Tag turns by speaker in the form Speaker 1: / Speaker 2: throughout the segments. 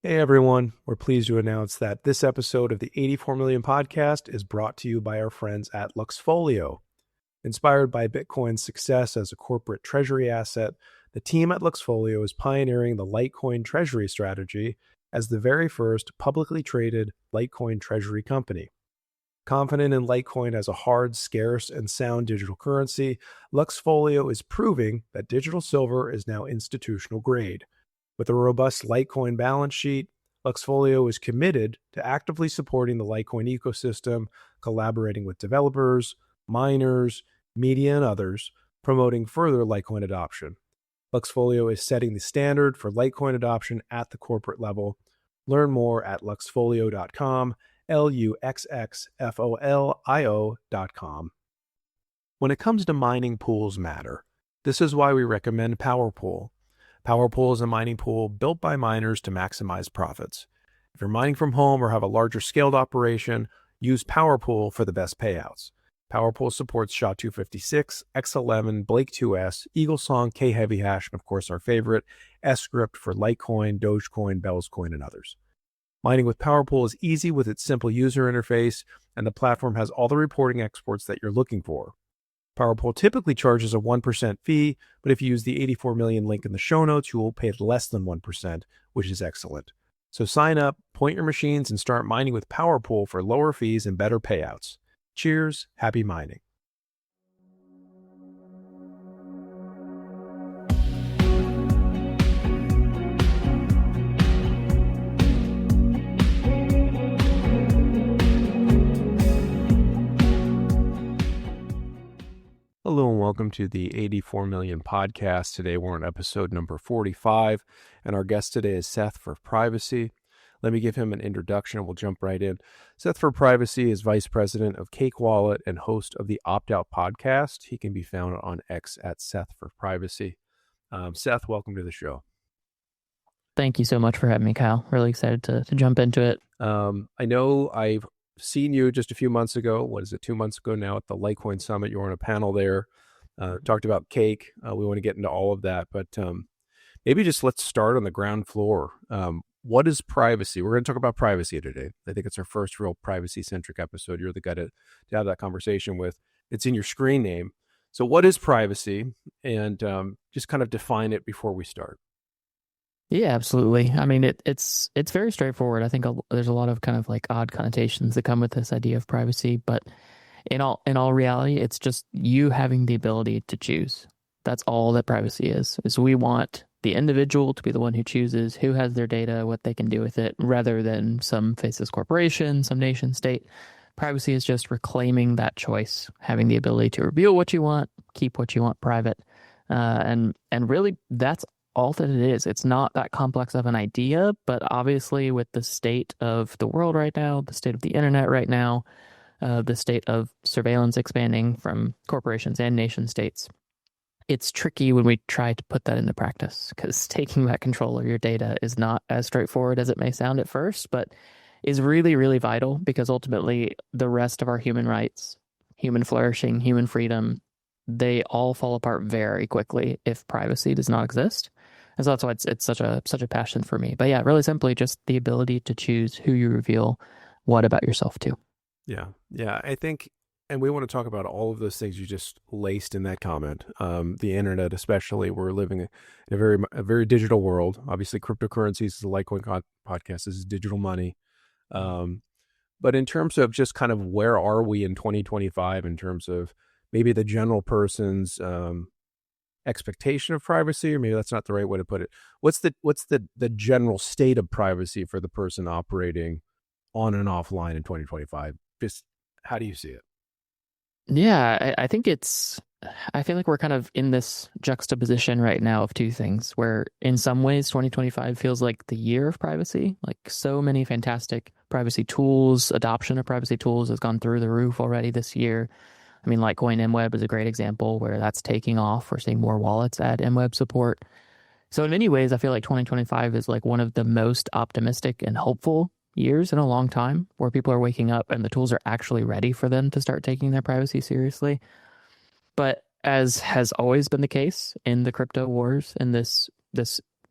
Speaker 1: Hey everyone, we're pleased to announce that this episode of the 84 Million Podcast is brought to you by our friends at Luxfolio. Inspired by Bitcoin's success as a corporate treasury asset, the team at Luxfolio is pioneering the Litecoin treasury strategy as the very first publicly traded Litecoin treasury company. Confident in Litecoin as a hard, scarce, and sound digital currency, Luxfolio is proving that digital silver is now institutional grade. With a robust Litecoin balance sheet, Luxfolio is committed to actively supporting the Litecoin ecosystem, collaborating with developers, miners, media, and others, promoting further Litecoin adoption. Luxfolio is setting the standard for Litecoin adoption at the corporate level. Learn more at luxfolio.com, luxfolio.com. When it comes to mining, pools matter. This is why we recommend POWERPOOL. POWERPOOL is a mining pool built by miners to maximize profits. If you're mining from home or have a larger scaled operation, use POWERPOOL for the best payouts. POWERPOOL supports SHA-256, X11, Blake2S, EagleSong, K-Heavy Hash, and of course our favorite, S-CRYPT for Litecoin, Dogecoin, Bellscoin, and others. Mining with POWERPOOL is easy with its simple user interface, and the platform has all the reporting exports that you're looking for. POWERPOOL typically charges a 1% fee, but if you use the 84 million link in the show notes, you will pay less than 1%, which is excellent. So sign up, point your machines, and start mining with POWERPOOL for lower fees and better payouts. Cheers, happy mining. Hello and welcome to the 84 Million Podcast. Today we're on episode number 45, and our guest today is Seth For Privacy. Let me give him an introduction and we'll jump right in. Seth For Privacy is Vice President of Cakewallet and host of the Opt-Out Podcast. He can be found on X at Seth For Privacy. Seth, welcome to the show.
Speaker 2: Thank you so much for having me, Kyle. Really excited to jump into it.
Speaker 1: I know I've seen you just a few months ago. What is it, 2 months ago now at the Litecoin Summit? You were on a panel there, talked about Cake. We want to get into all of that, but maybe just let's start on the ground floor. What is privacy? We're going to talk about privacy today. I think it's our first real privacy-centric episode. You're the guy to have that conversation with. It's in your screen name. So what is privacy? And just kind of define it before we start.
Speaker 2: Yeah, absolutely. I mean, it's very straightforward. I think there's a lot of kind of like odd connotations that come with this idea of privacy, but in all reality, it's just you having the ability to choose. That's all that privacy is we want the individual to be the one who chooses who has their data, what they can do with it, rather than some faceless corporation, some nation state. Privacy is just reclaiming that choice, having the ability to reveal what you want, keep what you want private, and really that's all that it is. It's not that complex of an idea, but obviously with the state of the world right now, the state of the internet right now, the state of surveillance expanding from corporations and nation states, it's tricky when we try to put that into practice because taking back control of your data is not as straightforward as it may sound at first, but is really, really vital because ultimately the rest of our human rights, human flourishing, human freedom, they all fall apart very quickly if privacy does not exist. And so that's why it's such a passion for me. But yeah, really simply just the ability to choose who you reveal what about yourself to.
Speaker 1: Yeah, I think, and we want to talk about all of those things you just laced in that comment. The internet, especially, we're living in a very digital world. Obviously, cryptocurrencies is a Litecoin podcast. This is digital money. But in terms of just kind of where are we in 2025 in terms of maybe the general person's expectation of privacy, or maybe that's not the right way to put it. What's the general state of privacy for the person operating on and offline in 2025? Just how do you see it?
Speaker 2: Yeah, I think I feel like we're kind of in this juxtaposition right now of two things where in some ways 2025 feels like the year of privacy, like so many fantastic privacy tools, adoption of privacy tools has gone through the roof already this year. I mean, Litecoin MWeb is a great example where that's taking off. We're seeing more wallets add MWeb support. So in many ways, I feel like 2025 is like one of the most optimistic and hopeful years in a long time where people are waking up and the tools are actually ready for them to start taking their privacy seriously. But as has always been the case in the crypto wars and this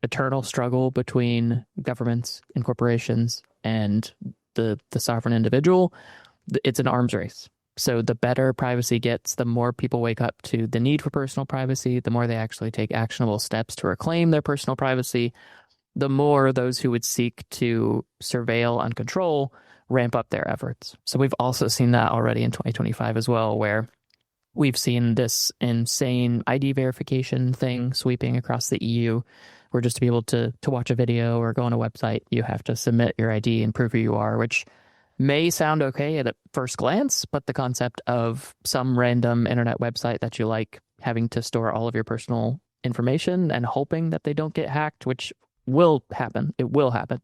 Speaker 2: eternal struggle between governments and corporations and the sovereign individual. It's an arms race. So the better privacy gets, the more people wake up to the need for personal privacy, the more they actually take actionable steps to reclaim their personal privacy, the more those who would seek to surveil and control ramp up their efforts. So we've also seen that already in 2025 as well, where we've seen this insane ID verification thing sweeping across the EU, where just to be able to watch a video or go on a website, you have to submit your ID and prove who you are, which may sound okay at first glance, but the concept of some random internet website that you like having to store all of your personal information and hoping that they don't get hacked, which will happen. It will happen.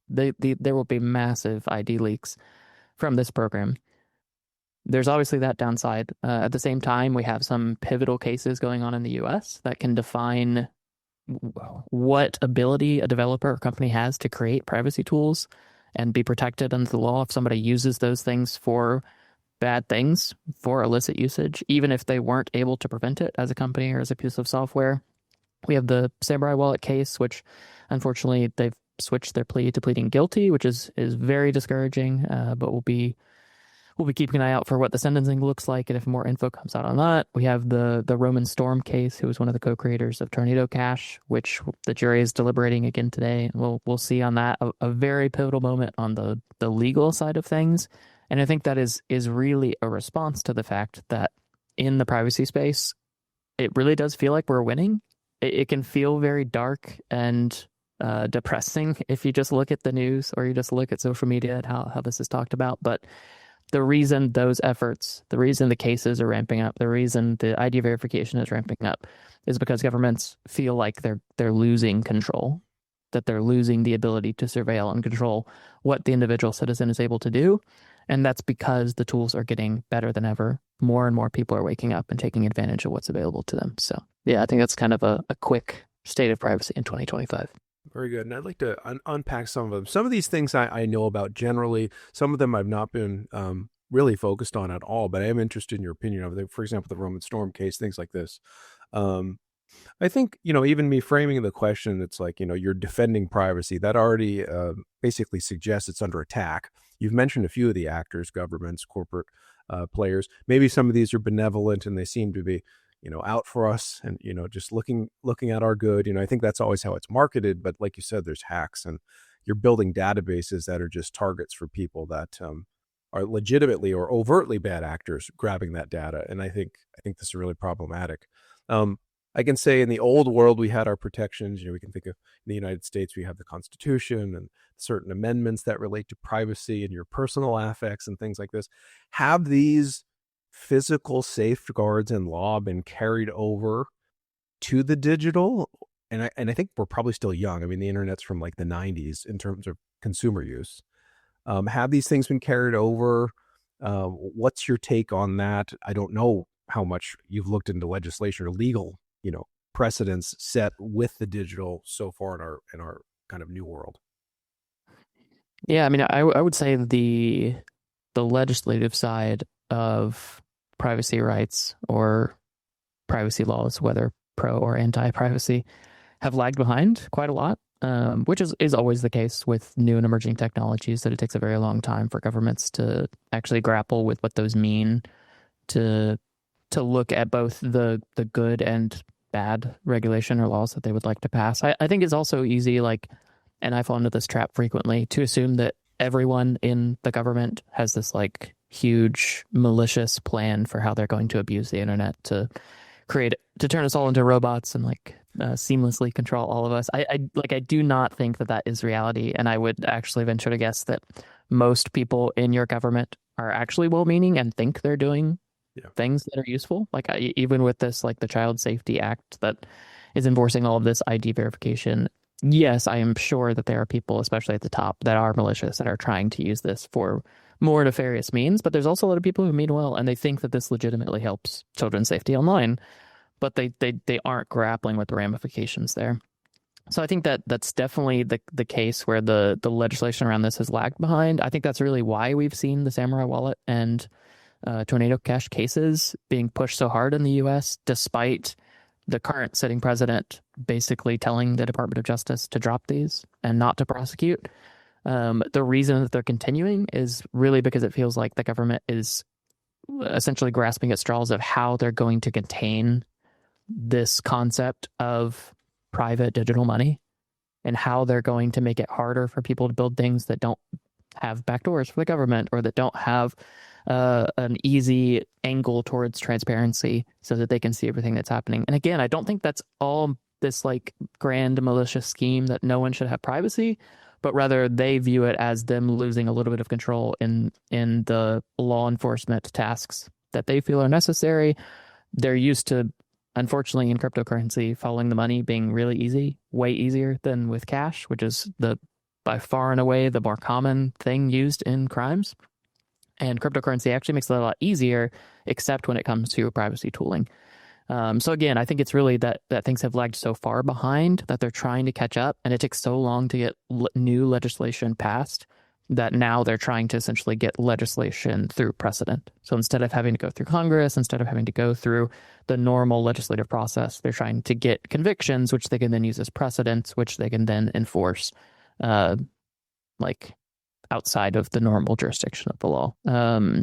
Speaker 2: There will be massive ID leaks from this program. There's obviously that downside. At the same time, we have some pivotal cases going on in the US that can define what ability a developer or company has to create privacy tools and be protected under the law if somebody uses those things for bad things, for illicit usage, even if they weren't able to prevent it as a company or as a piece of software. We have the Samurai Wallet case, which unfortunately they've switched their plea to pleading guilty, which is very discouraging, but we'll be keeping an eye out for what the sentencing looks like and if more info comes out on that. We have the Roman Storm case, who was one of the co-creators of Tornado Cash, which the jury is deliberating again today. We'll see on that a very pivotal moment on the legal side of things. And I think that is really a response to the fact that in the privacy space, it really does feel like we're winning. It can feel very dark and depressing if you just look at the news or you just look at social media and how this is talked about. But the reason those efforts, the reason the cases are ramping up, the reason the ID verification is ramping up is because governments feel like they're losing control, that they're losing the ability to surveil and control what the individual citizen is able to do. And that's because the tools are getting better than ever. More and more people are waking up and taking advantage of what's available to them. So yeah, I think that's kind of a quick state of privacy in 2025.
Speaker 1: Very good. And I'd like to unpack some of them. Some of these things I know about generally. Some of them I've not been really focused on at all, but I am interested in your opinion of them. For example, the Roman Storm case, things like this. I think, even me framing the question, it's like, you're defending privacy. That already basically suggests it's under attack. You've mentioned a few of the actors, governments, corporate players. Maybe some of these are benevolent and they seem to be out for us and, just looking at our good. I think that's always how it's marketed. But like you said, there's hacks and you're building databases that are just targets for people that are legitimately or overtly bad actors grabbing that data. And I think this is really problematic. I can say in the old world, we had our protections. We can think of in the United States, we have the Constitution and certain amendments that relate to privacy and your personal affects and things like this. Have these physical safeguards and law been carried over to the digital? And I think we're probably still young. I mean, the internet's from like the 90s in terms of consumer use. Have these things been carried over? What's your take on that? I don't know how much you've looked into legislation or legal, precedents set with the digital so far in our kind of new world.
Speaker 2: Yeah, I mean, I would say the legislative side of privacy rights or privacy laws, whether pro or anti-privacy, have lagged behind quite a lot, which is always the case with new and emerging technologies, that it takes a very long time for governments to actually grapple with what those mean, to look at both the good and bad regulation or laws that they would like to pass. I think it's also easy, and I fall into this trap frequently, to assume that everyone in the government has this huge malicious plan for how they're going to abuse the internet to turn us all into robots and seamlessly control all of us. I do not think that is reality, and I would actually venture to guess that most people in your government are actually well-meaning and think they're doing things that are useful. Even with this, the Child Safety Act that is enforcing all of this ID verification. Yes, I am sure that there are people, especially at the top, that are malicious and are trying to use this for more nefarious means. But there's also a lot of people who mean well, and they think that this legitimately helps children's safety online, but they aren't grappling with the ramifications there. So I think that's definitely the case where the legislation around this has lagged behind. I think that's really why we've seen the Samurai Wallet and Tornado Cash cases being pushed so hard in the U.S., despite the current sitting president basically telling the Department of Justice to drop these and not to prosecute. The reason that they're continuing is really because it feels like the government is essentially grasping at straws of how they're going to contain this concept of private digital money and how they're going to make it harder for people to build things that don't have backdoors for the government or that don't have an easy angle towards transparency so that they can see everything that's happening. And again, I don't think that's all this like grand malicious scheme that no one should have privacy, but rather they view it as them losing a little bit of control in the law enforcement tasks that they feel are necessary. They're used to, unfortunately, in cryptocurrency, following the money being really easy, way easier than with cash, which is by far and away the more common thing used in crimes. And cryptocurrency actually makes it a lot easier, except when it comes to privacy tooling. So again, I think it's really that things have lagged so far behind that they're trying to catch up, and it takes so long to get new legislation passed that now they're trying to essentially get legislation through precedent. So instead of having to go through Congress, instead of having to go through the normal legislative process, they're trying to get convictions, which they can then use as precedents, which they can then enforce, like outside of the normal jurisdiction of the law.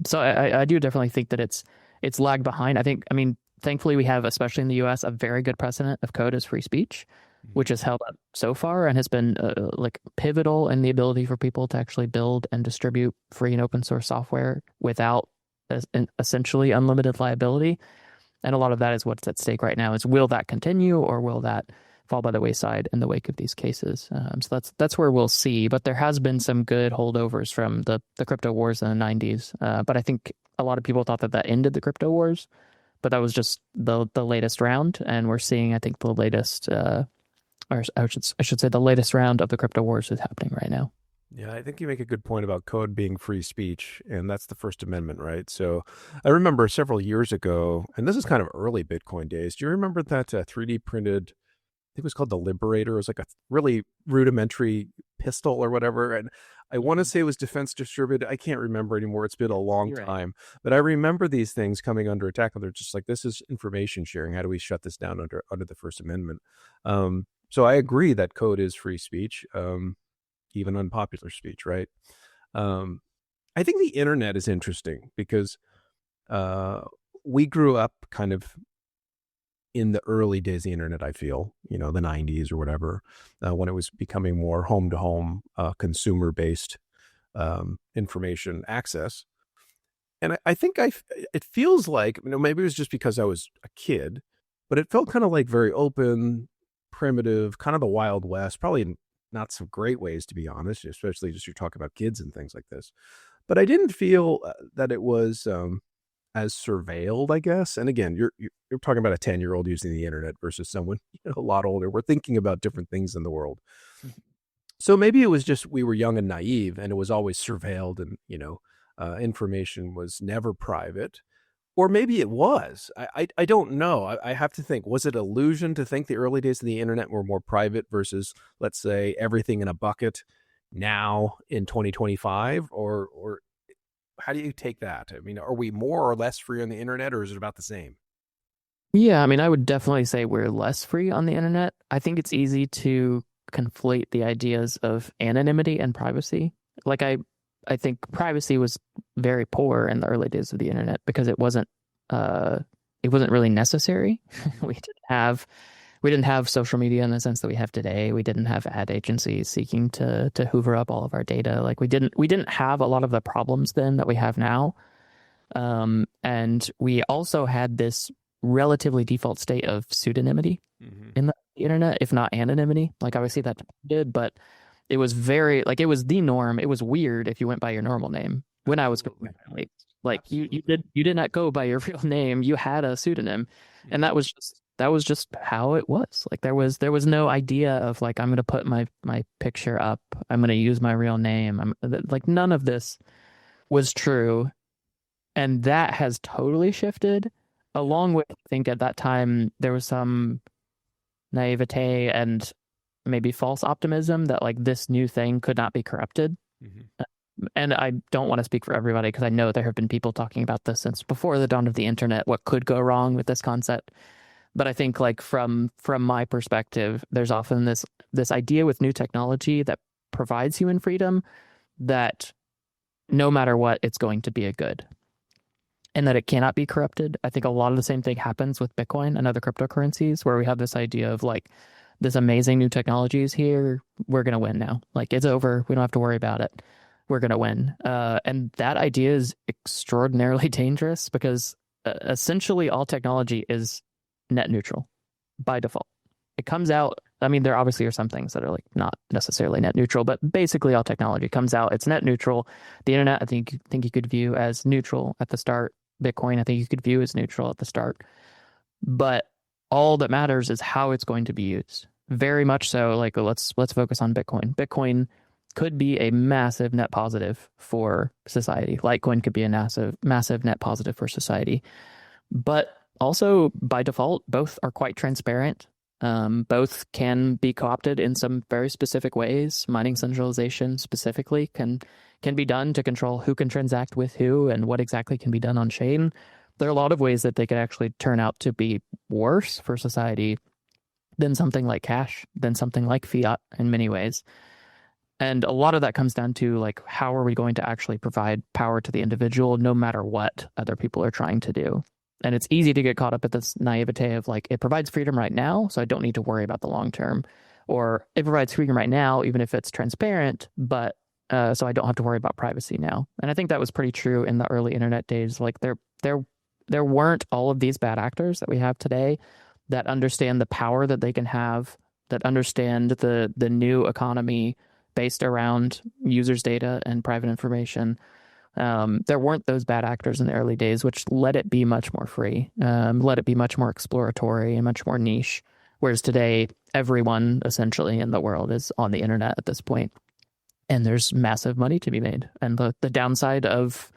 Speaker 2: So I do definitely think that it's lagged behind. I mean, thankfully we have, especially in the US, a very good precedent of code as free speech, which has held up so far and has been like pivotal in the ability for people to actually build and distribute free and open source software without essentially unlimited liability. And a lot of that is what's at stake right now is, will that continue or will that fall by the wayside in the wake of these cases? So that's where we'll see. But there has been some good holdovers from the crypto wars in the 90s. But I think a lot of people thought that ended the crypto wars, but that was just the latest round. And we're seeing, I think, the latest, or I should say the latest round of the crypto wars is happening right now.
Speaker 1: Yeah, I think you make a good point about code being free speech, and that's the First Amendment, right? So I remember several years ago, and this is kind of early Bitcoin days. Do you remember that 3D printed, I think it was called the Liberator? It was like a really rudimentary pistol or whatever. And I want to say it was defense distributed. I can't remember anymore. It's been a long time. But I remember these things coming under attack, and they're just like, this is information sharing. How do we shut this down under the First Amendment? So I agree that code is free speech, even unpopular speech, right? I think the internet is interesting because we grew up kind of in the early days of the internet, I feel, the 90s or whatever, when it was becoming more home-to-home, consumer-based information access. And I think it feels like, maybe it was just because I was a kid, but it felt kind of like very open, primitive, kind of the Wild West, probably not some great ways, to be honest, especially just you're talking about kids and things like this. But I didn't feel that it was as surveilled, I guess. And again, you're talking about a 10-year-old using the internet versus someone a lot older. We're thinking about different things in the world. So maybe it was just we were young and naive, and it was always surveilled, and information was never private. Or maybe it was. I don't know. I have to think. Was it illusion to think the early days of the internet were more private versus, let's say, everything in a bucket now in 2025? Or how do you take that? I mean, are we more or less free on the internet, or is it about the same?
Speaker 2: Yeah, I mean, I would definitely say we're less free on the internet. I think it's easy to conflate the ideas of anonymity and privacy. Like I think privacy was very poor in the early days of the internet because it wasn't really necessary. We didn't have social media in the sense that we have today. We didn't have ad agencies seeking to hoover up all of our data. Like we didn't have a lot of the problems then that we have now. And we also had this relatively default state of pseudonymity in the internet, if not anonymity. Like obviously that did, but it was it was the norm. It was weird if you went by your normal name. When I was like you did not go by your real name. You had a pseudonym, and that was just how it was. Like there was no idea of like, I'm going to put my picture up, I'm going to use my real name. Like none of this was true, and that has totally shifted. Along with, I think at that time there was some naivete and maybe false optimism that like this new thing could not be corrupted. And I don't want to speak for everybody because I know there have been people talking about this since before the dawn of the internet, what could go wrong with this concept. But I think like from my perspective, there's often this idea with new technology that provides human freedom that no matter what, it's going to be a good and that it cannot be corrupted. I think a lot of the same thing happens with Bitcoin and other cryptocurrencies where we have this idea of like this amazing new technology is here. We're going to win now. Like it's over. We don't have to worry about it. We're going to win. And that idea is extraordinarily dangerous because essentially all technology is net neutral by default. It comes out. I mean, there obviously are some things that are like not necessarily net neutral, but basically all technology comes out. It's net neutral. The internet, I think you could view as neutral at the start. Bitcoin, I think you could view as neutral at the start. But all that matters is how it's going to be used. Very much so. Like let's focus on Bitcoin. Bitcoin could be a massive net positive for society. Litecoin could be a massive net positive for society. But also, by default, both are quite transparent. Both can be co-opted in some very specific ways. Mining centralization specifically can be done to control who can transact with who and what exactly can be done on chain. There are a lot of ways that they could actually turn out to be worse for society than something like cash, than something like fiat in many ways. And a lot of that comes down to like, how are we going to actually provide power to the individual no matter what other people are trying to do? And it's easy to get caught up at this naivete of like, it provides freedom right now, so I don't need to worry about the long term. Or it provides freedom right now, even if it's transparent, but so I don't have to worry about privacy now. And I think that was pretty true in the early internet days. Like there weren't all of these bad actors that we have today that understand the power that they can have, that understand the new economy based around users' data and private information. There weren't those bad actors in the early days, which let it be much more free, let it be much more exploratory and much more niche. Whereas today, everyone essentially in the world is on the internet at this point, and there's massive money to be made. And the downside of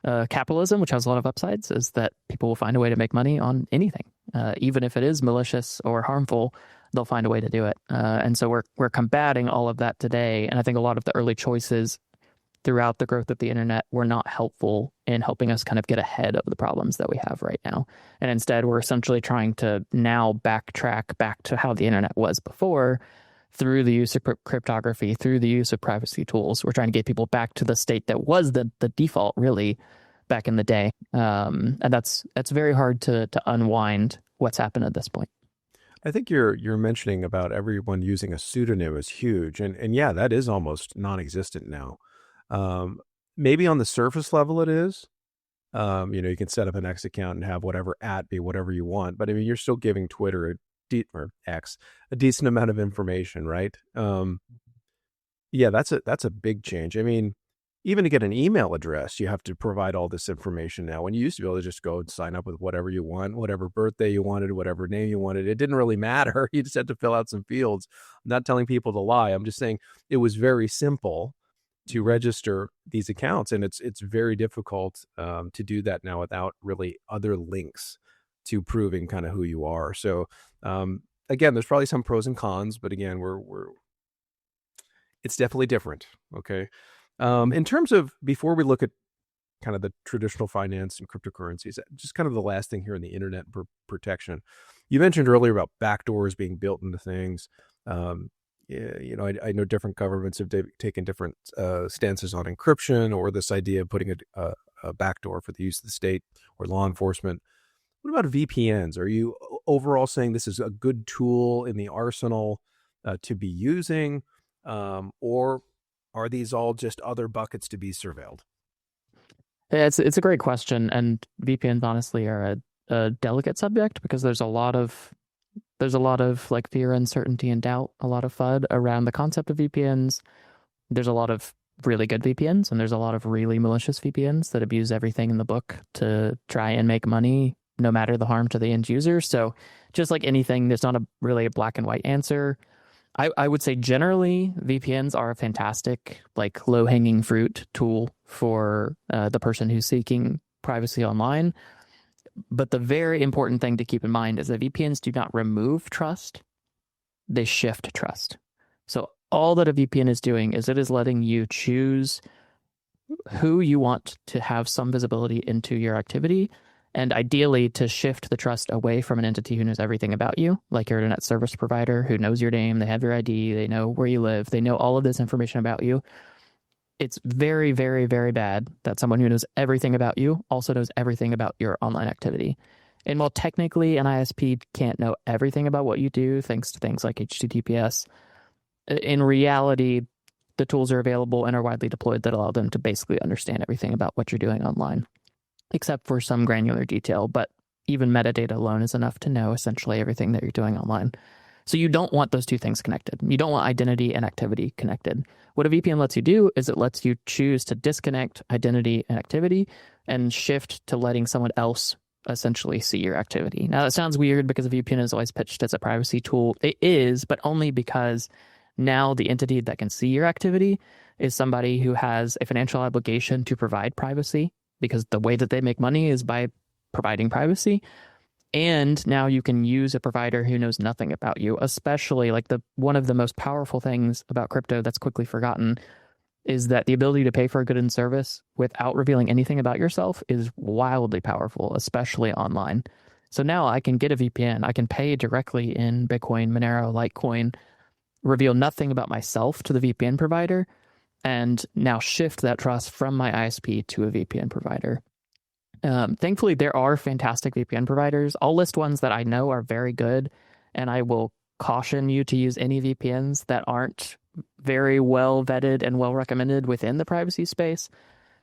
Speaker 2: capitalism, which has a lot of upsides, is that people will find a way to make money on anything, even if it is malicious or harmful. They'll find a way to do it. And so we're combating all of that today. And I think a lot of the early choices throughout the growth of the internet were not helpful in helping us kind of get ahead of the problems that we have right now. And instead, we're essentially trying to now backtrack back to how the internet was before through the use of cryptography, through the use of privacy tools. We're trying to get people back to the state that was the default, really, back in the day. And that's very hard to unwind what's happened at this point.
Speaker 1: I think you're mentioning about everyone using a pseudonym is huge. And yeah, that is almost non-existent now. Maybe on the surface level it is. You can set up an X account and have whatever be whatever you want. But I mean, you're still giving Twitter or X a decent amount of information, right? Yeah, that's a big change. I mean, even to get an email address, you have to provide all this information now. When you used to be able to just go and sign up with whatever you want, whatever birthday you wanted, whatever name you wanted. It didn't really matter. You just had to fill out some fields. I'm not telling people to lie. I'm just saying it was very simple to register these accounts. And it's very difficult to do that now without really other links to proving kind of who you are. So again, there's probably some pros and cons, but again, it's definitely different. Okay. In terms of, before we look at kind of the traditional finance and cryptocurrencies, just kind of the last thing here in the internet protection, you mentioned earlier about backdoors being built into things. I know different governments have taken different stances on encryption, or this idea of putting a backdoor for the use of the state or law enforcement. What about VPNs? Are you overall saying this is a good tool in the arsenal to be using, or are these all just other buckets to be surveilled?
Speaker 2: It's a great question, and VPNs honestly are a delicate subject because there's a lot of like fear, uncertainty, and doubt, a lot of FUD around the concept of VPNs. There's a lot of really good VPNs, and there's a lot of really malicious VPNs that abuse everything in the book to try and make money, no matter the harm to the end user. So just like anything, there's not really a black and white answer. I would say generally VPNs are a fantastic, like low-hanging fruit tool for the person who's seeking privacy online. But the very important thing to keep in mind is that VPNs do not remove trust, they shift trust. So all that a VPN is doing is it is letting you choose who you want to have some visibility into your activity And ideally, to shift the trust away from an entity who knows everything about you, like your internet service provider who knows your name, they have your ID, they know where you live, they know all of this information about you. It's very, very, very bad that someone who knows everything about you also knows everything about your online activity. And while technically an ISP can't know everything about what you do, thanks to things like HTTPS, in reality, the tools are available and are widely deployed that allow them to basically understand everything about what you're doing online, except for some granular detail. But even metadata alone is enough to know essentially everything that you're doing online. So you don't want those two things connected. You don't want identity and activity connected. What a VPN lets you do is it lets you choose to disconnect identity and activity and shift to letting someone else essentially see your activity. Now, that sounds weird because a VPN is always pitched as a privacy tool. It is, but only because now the entity that can see your activity is somebody who has a financial obligation to provide privacy, because the way that they make money is by providing privacy. And now you can use a provider who knows nothing about you, especially like one of the most powerful things about crypto that's quickly forgotten is that the ability to pay for a good and service without revealing anything about yourself is wildly powerful, especially online. So now I can get a VPN. I can pay directly in Bitcoin, Monero, Litecoin, reveal nothing about myself to the VPN provider, and now shift that trust from my ISP to a VPN provider. Thankfully, there are fantastic VPN providers. I'll list ones that I know are very good, and I will caution you to use any VPNs that aren't very well vetted and well recommended within the privacy space,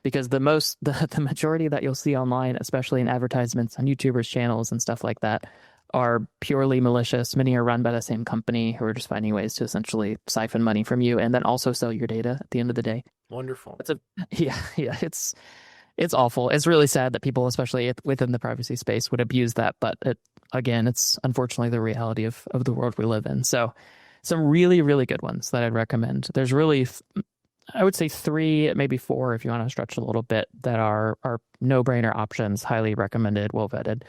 Speaker 2: because the majority that you'll see online, especially in advertisements on YouTubers' channels and stuff like that, are purely malicious. Many are run by the same company who are just finding ways to essentially siphon money from you and then also sell your data at the end of the day.
Speaker 1: Wonderful.
Speaker 2: It's awful. It's really sad that people, especially within the privacy space, would abuse that. But again, it's unfortunately the reality of the world we live in. So some really, really good ones that I'd recommend. There's really, I would say 3, maybe 4, if you want to stretch a little bit, that are no-brainer options, highly recommended, well vetted.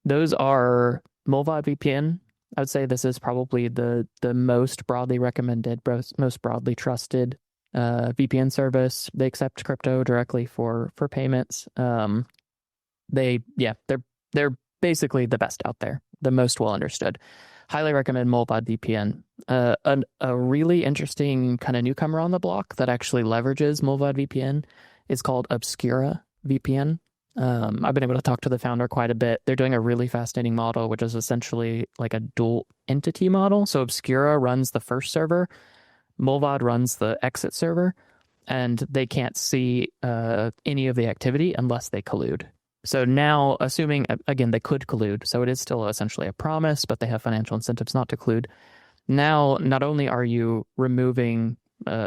Speaker 2: Those are MWeb VPN. I would say this is probably the most broadly recommended, most broadly trusted VPN service. They accept crypto directly for payments. They're basically the best out there, the most well understood. Highly recommend MWeb VPN. A really interesting kind of newcomer on the block that actually leverages MWeb VPN is called Obscura VPN. I've been able to talk to the founder quite a bit. They're doing a really fascinating model, which is essentially like a dual entity model. So Obscura runs the first server, MWeb runs the exit server, and they can't see any of the activity unless they collude. So now, assuming, again, they could collude, so it is still essentially a promise, but they have financial incentives not to collude. Now, not only are you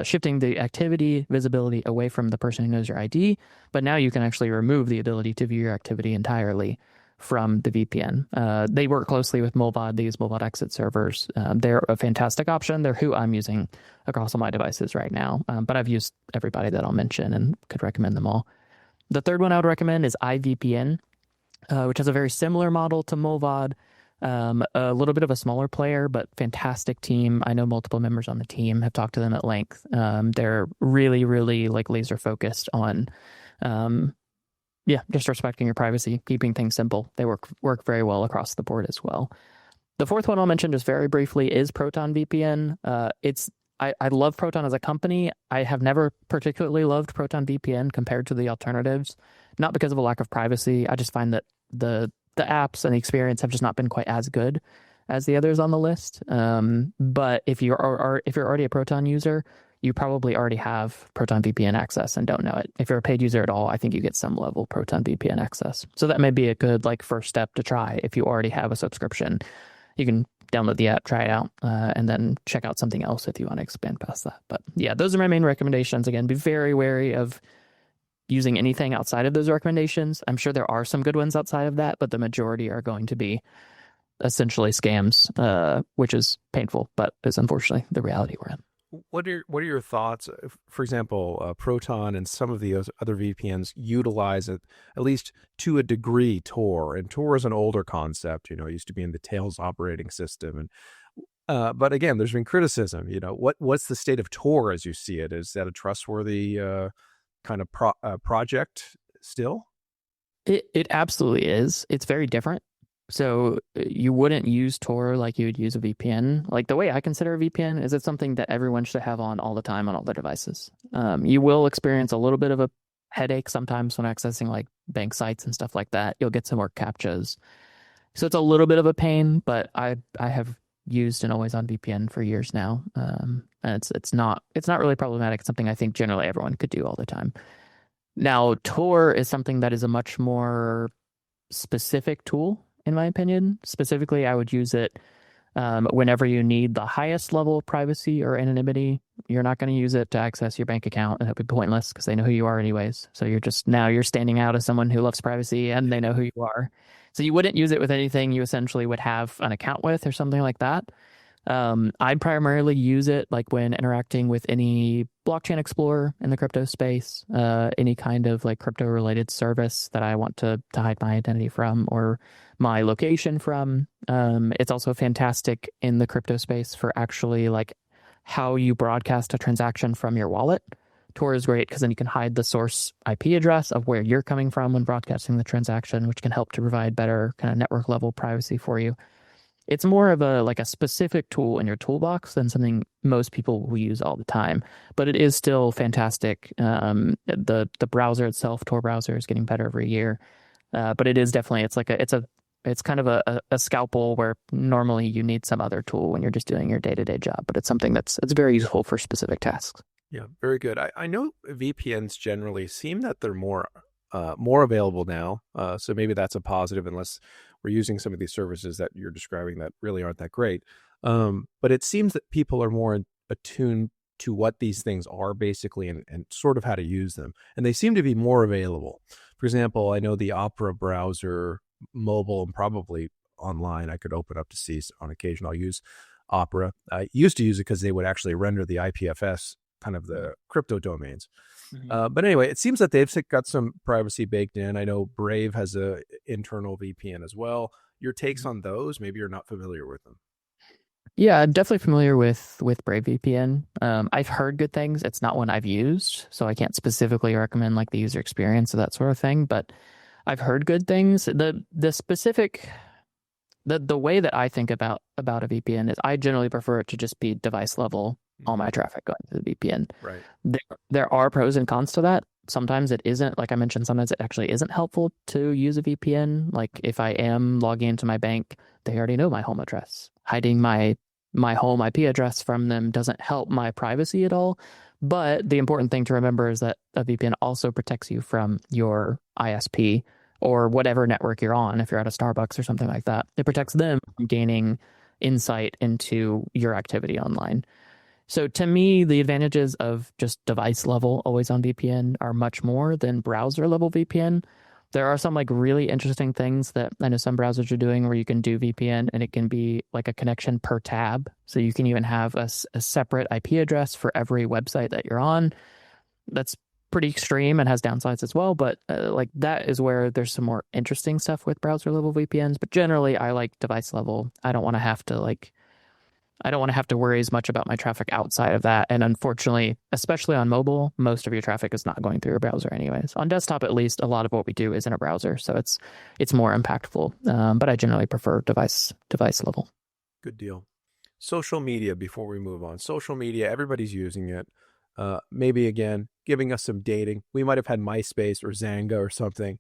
Speaker 2: shifting the activity visibility away from the person who knows your ID, but now you can actually remove the ability to view your activity entirely from the VPN. They work closely with MWeb. They use MWeb exit servers. They're a fantastic option. They're who I'm using across all my devices right now, but I've used everybody that I'll mention and could recommend them all. The third one I would recommend is iVPN, which has a very similar model to MWeb. A little bit of a smaller player, but fantastic team. I know multiple members on the team, have talked to them at length. They're really, really like laser focused on, just respecting your privacy, keeping things simple. They work very well across the board as well. The fourth one I'll mention just very briefly is Proton VPN. I love Proton as a company. I have never particularly loved Proton VPN compared to the alternatives, not because of a lack of privacy. I just find that the apps and the experience have just not been quite as good as the others on the list. But if you're already a Proton user, you probably already have Proton VPN access and don't know it. If you're a paid user at all, I think you get some level of Proton VPN access. So that may be a good first step to try if you already have a subscription. You can download the app, try it out, and then check out something else if you want to expand past that. But yeah, those are my main recommendations. Again, be very wary of using anything outside of those recommendations. I'm sure there are some good ones outside of that, but the majority are going to be essentially scams, which is painful, but is unfortunately the reality we're in.
Speaker 1: What are your thoughts? For example, Proton and some of the other VPNs utilize at least to a degree Tor, and Tor is an older concept. It used to be in the Tails operating system, and but again, there's been criticism. What's the state of Tor as you see it? Is that a trustworthy kind of project still?
Speaker 2: It absolutely is. It's very different. So you wouldn't use Tor like you would use a VPN. Like the way I consider a VPN is it's something that everyone should have on all the time on all their devices. You will experience a little bit of a headache sometimes when accessing like bank sites and stuff like that. You'll get some more CAPTCHAs. So it's a little bit of a pain, but I have used an always on VPN for years now. And it's not really problematic. It's something I think generally everyone could do all the time. Now, Tor is something that is a much more specific tool, in my opinion. Specifically, I would use it whenever you need the highest level of privacy or anonymity. You're not going to use it to access your bank account, and that would be pointless because they know who you are anyways. So you're standing out as someone who loves privacy and they know who you are. So you wouldn't use it with anything you essentially would have an account with or something like that. I'd primarily use it like when interacting with any blockchain explorer in the crypto space, any kind of like crypto related service that I want to hide my identity from or my location from. It's also fantastic in the crypto space for actually like how you broadcast a transaction from your wallet. Tor is great because then you can hide the source IP address of where you're coming from when broadcasting the transaction, which can help to provide better kind of network level privacy for you. It's more of a specific tool in your toolbox than something most people will use all the time, but it is still fantastic. The browser itself, Tor browser, is getting better every year, but it is definitely it's kind of a scalpel where normally you need some other tool when you're just doing your day-to-day job, but it's something it's very useful for specific tasks.
Speaker 1: Yeah, very good. I know VPNs generally seem that they're more available now, so maybe that's a positive, unless we're using some of these services that you're describing that really aren't that great. But it seems that people are more attuned to what these things are basically and sort of how to use them. And they seem to be more available. For example, I know the Opera browser, mobile and probably online, I could open up to see on occasion. I'll use Opera. I used to use it because they would actually render the IPFS, kind of the crypto domains. But anyway, it seems that they've got some privacy baked in. I know Brave has a internal VPN as well. Your takes on those? Maybe you're not familiar with them.
Speaker 2: Yeah, I'm definitely familiar with Brave VPN. I've heard good things. It's not one I've used, so I can't specifically recommend like the user experience or that sort of thing, but I've heard good things. The specific the way that I think about a VPN is I generally prefer it to just be device level, all my traffic going to the VPN.
Speaker 1: Right.
Speaker 2: There are pros and cons to that. Sometimes it isn't, like I mentioned, sometimes it actually isn't helpful to use a VPN. Like if I am logging into my bank, they already know my home address. Hiding my home IP address from them doesn't help my privacy at all. But the important thing to remember is that a VPN also protects you from your ISP or whatever network you're on. If you're at a Starbucks or something like that, it protects them from gaining insight into your activity online. So to me, the advantages of just device level always on VPN are much more than browser level VPN. There are some like really interesting things that I know some browsers are doing where you can do VPN and it can be like a connection per tab. So you can even have a separate IP address for every website that you're on. That's pretty extreme and has downsides as well. But like that is where there's some more interesting stuff with browser level VPNs. But generally, I like device level. I don't want to have to worry as much about my traffic outside of that. And unfortunately, especially on mobile, most of your traffic is not going through a browser anyways. On desktop, at least, a lot of what we do is in a browser. So it's more impactful. But I generally prefer device level.
Speaker 1: Good deal. Social media, before we move on. Social media, everybody's using it. Maybe, again, giving us some dating. We might have had MySpace or Zanga or something.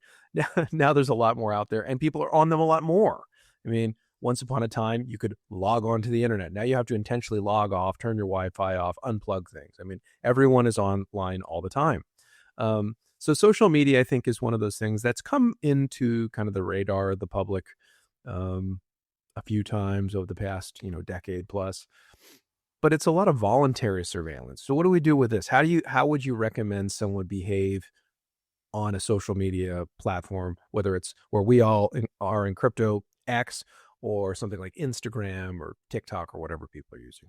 Speaker 1: Now there's a lot more out there, and people are on them a lot more. I mean, once upon a time, you could log on to the internet. Now you have to intentionally log off, turn your Wi-Fi off, unplug things. I mean, everyone is online all the time. So social media, I think, is one of those things that's come into kind of the radar of the public a few times over the past, decade plus. But it's a lot of voluntary surveillance. So what do we do with this? How would you recommend someone behave on a social media platform, whether it's where we all are in crypto X or something like Instagram or TikTok or whatever people are using?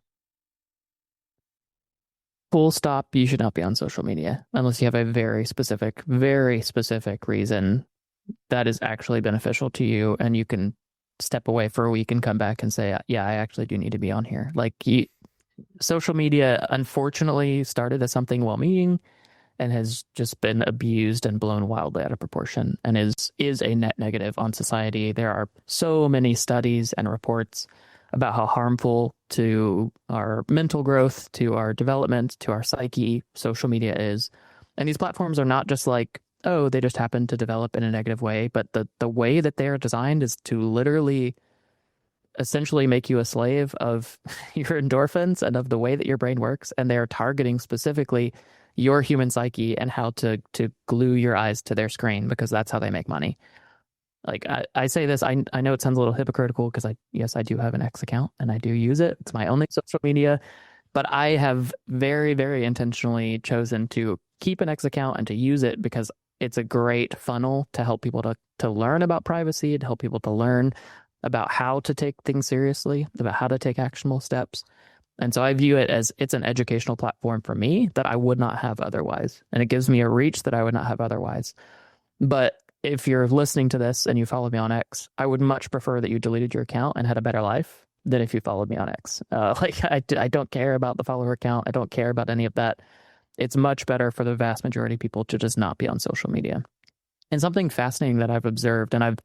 Speaker 2: Full stop, you should not be on social media unless you have a very specific reason that is actually beneficial to you, and you can step away for a week and come back and say, yeah, I actually do need to be on here. Like social media, unfortunately, started as something well-meaning, and has just been abused and blown wildly out of proportion and is a net negative on society. There are so many studies and reports about how harmful to our mental growth, to our development, to our psyche social media is. And these platforms are not just like, oh, they just happen to develop in a negative way, but the way that they are designed is to literally essentially make you a slave of your endorphins and of the way that your brain works. And they are targeting specifically your human psyche and how to glue your eyes to their screen, because that's how they make money. Like I say this, I know it sounds a little hypocritical because I do have an X account and I do use it. It's my only social media, but I have very, very intentionally chosen to keep an X account and to use it because it's a great funnel to help people to learn about privacy, to help people to learn about how to take things seriously, about how to take actionable steps. And so I view it as it's an educational platform for me that I would not have otherwise. And it gives me a reach that I would not have otherwise. But if you're listening to this and you follow me on X, I would much prefer that you deleted your account and had a better life than if you followed me on X. I don't care about the follower count. I don't care about any of that. It's much better for the vast majority of people to just not be on social media. And something fascinating that I've observed, and I've,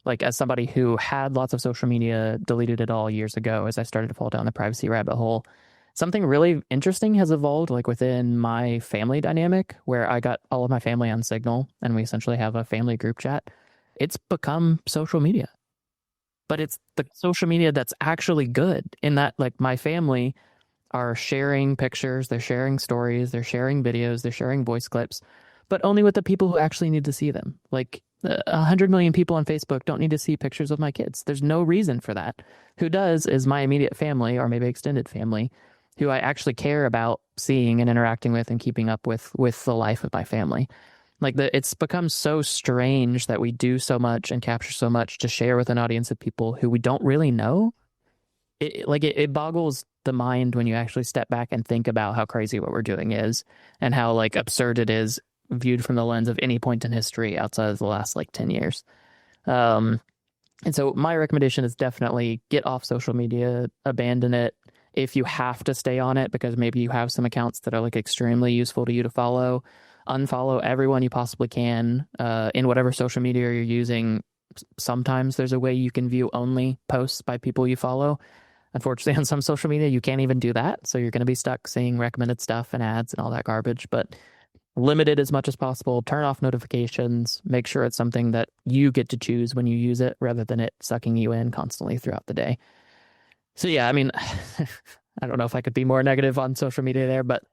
Speaker 2: like, as somebody who had lots of social media, deleted it all years ago as I started to fall down the privacy rabbit hole, something really interesting has evolved, like within my family dynamic, where I got all of my family on Signal and we essentially have a family group chat. It's become social media, but it's the social media that's actually good in that, like, my family are sharing pictures, they're sharing stories, they're sharing videos, they're sharing voice clips, but only with the people who actually need to see them. Like 100 million people on Facebook don't need to see pictures of my kids. There's no reason for that. Who does is my immediate family or maybe extended family, who I actually care about seeing and interacting with and keeping up with the life of my family. Like it's become so strange that we do so much and capture so much to share with an audience of people who we don't really know. It boggles the mind when you actually step back and think about how crazy what we're doing is and how, like, absurd it is viewed from the lens of any point in history outside of the last, like, 10 years. And so my recommendation is definitely get off social media, abandon it. If you have to stay on it because maybe you have some accounts that are, like, extremely useful to you to follow, unfollow everyone you possibly can in whatever social media you're using. Sometimes there's a way you can view only posts by people you follow. Unfortunately, on some social media, you can't even do that. So you're going to be stuck seeing recommended stuff and ads and all that garbage. But limit it as much as possible. Turn off notifications. Make sure it's something that you get to choose when you use it rather than it sucking you in constantly throughout the day. So yeah, I mean, I don't know if I could be more negative on social media there, but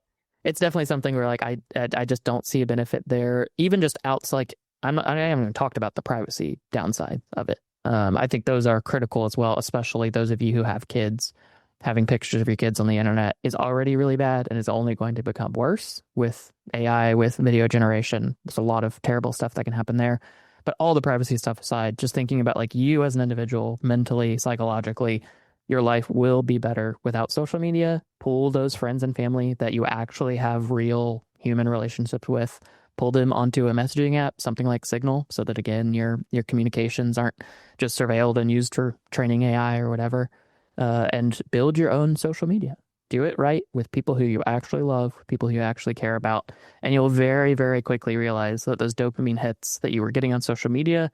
Speaker 2: it's definitely something where, like, I just don't see a benefit there. Even just outside, like, I haven't even talked about the privacy downside of it. I think those are critical as well, especially those of you who have kids. Having pictures of your kids on the internet is already really bad and is only going to become worse with AI, with video generation. There's a lot of terrible stuff that can happen there. But all the privacy stuff aside, just thinking about, like, you as an individual, mentally, psychologically, your life will be better without social media. Pull those friends and family that you actually have real human relationships with, pull them onto a messaging app, something like Signal, so that, again, your communications aren't just surveilled and used for training AI or whatever. And build your own social media. Do it right with people who you actually love, people who you actually care about. And you'll very, very quickly realize that those dopamine hits that you were getting on social media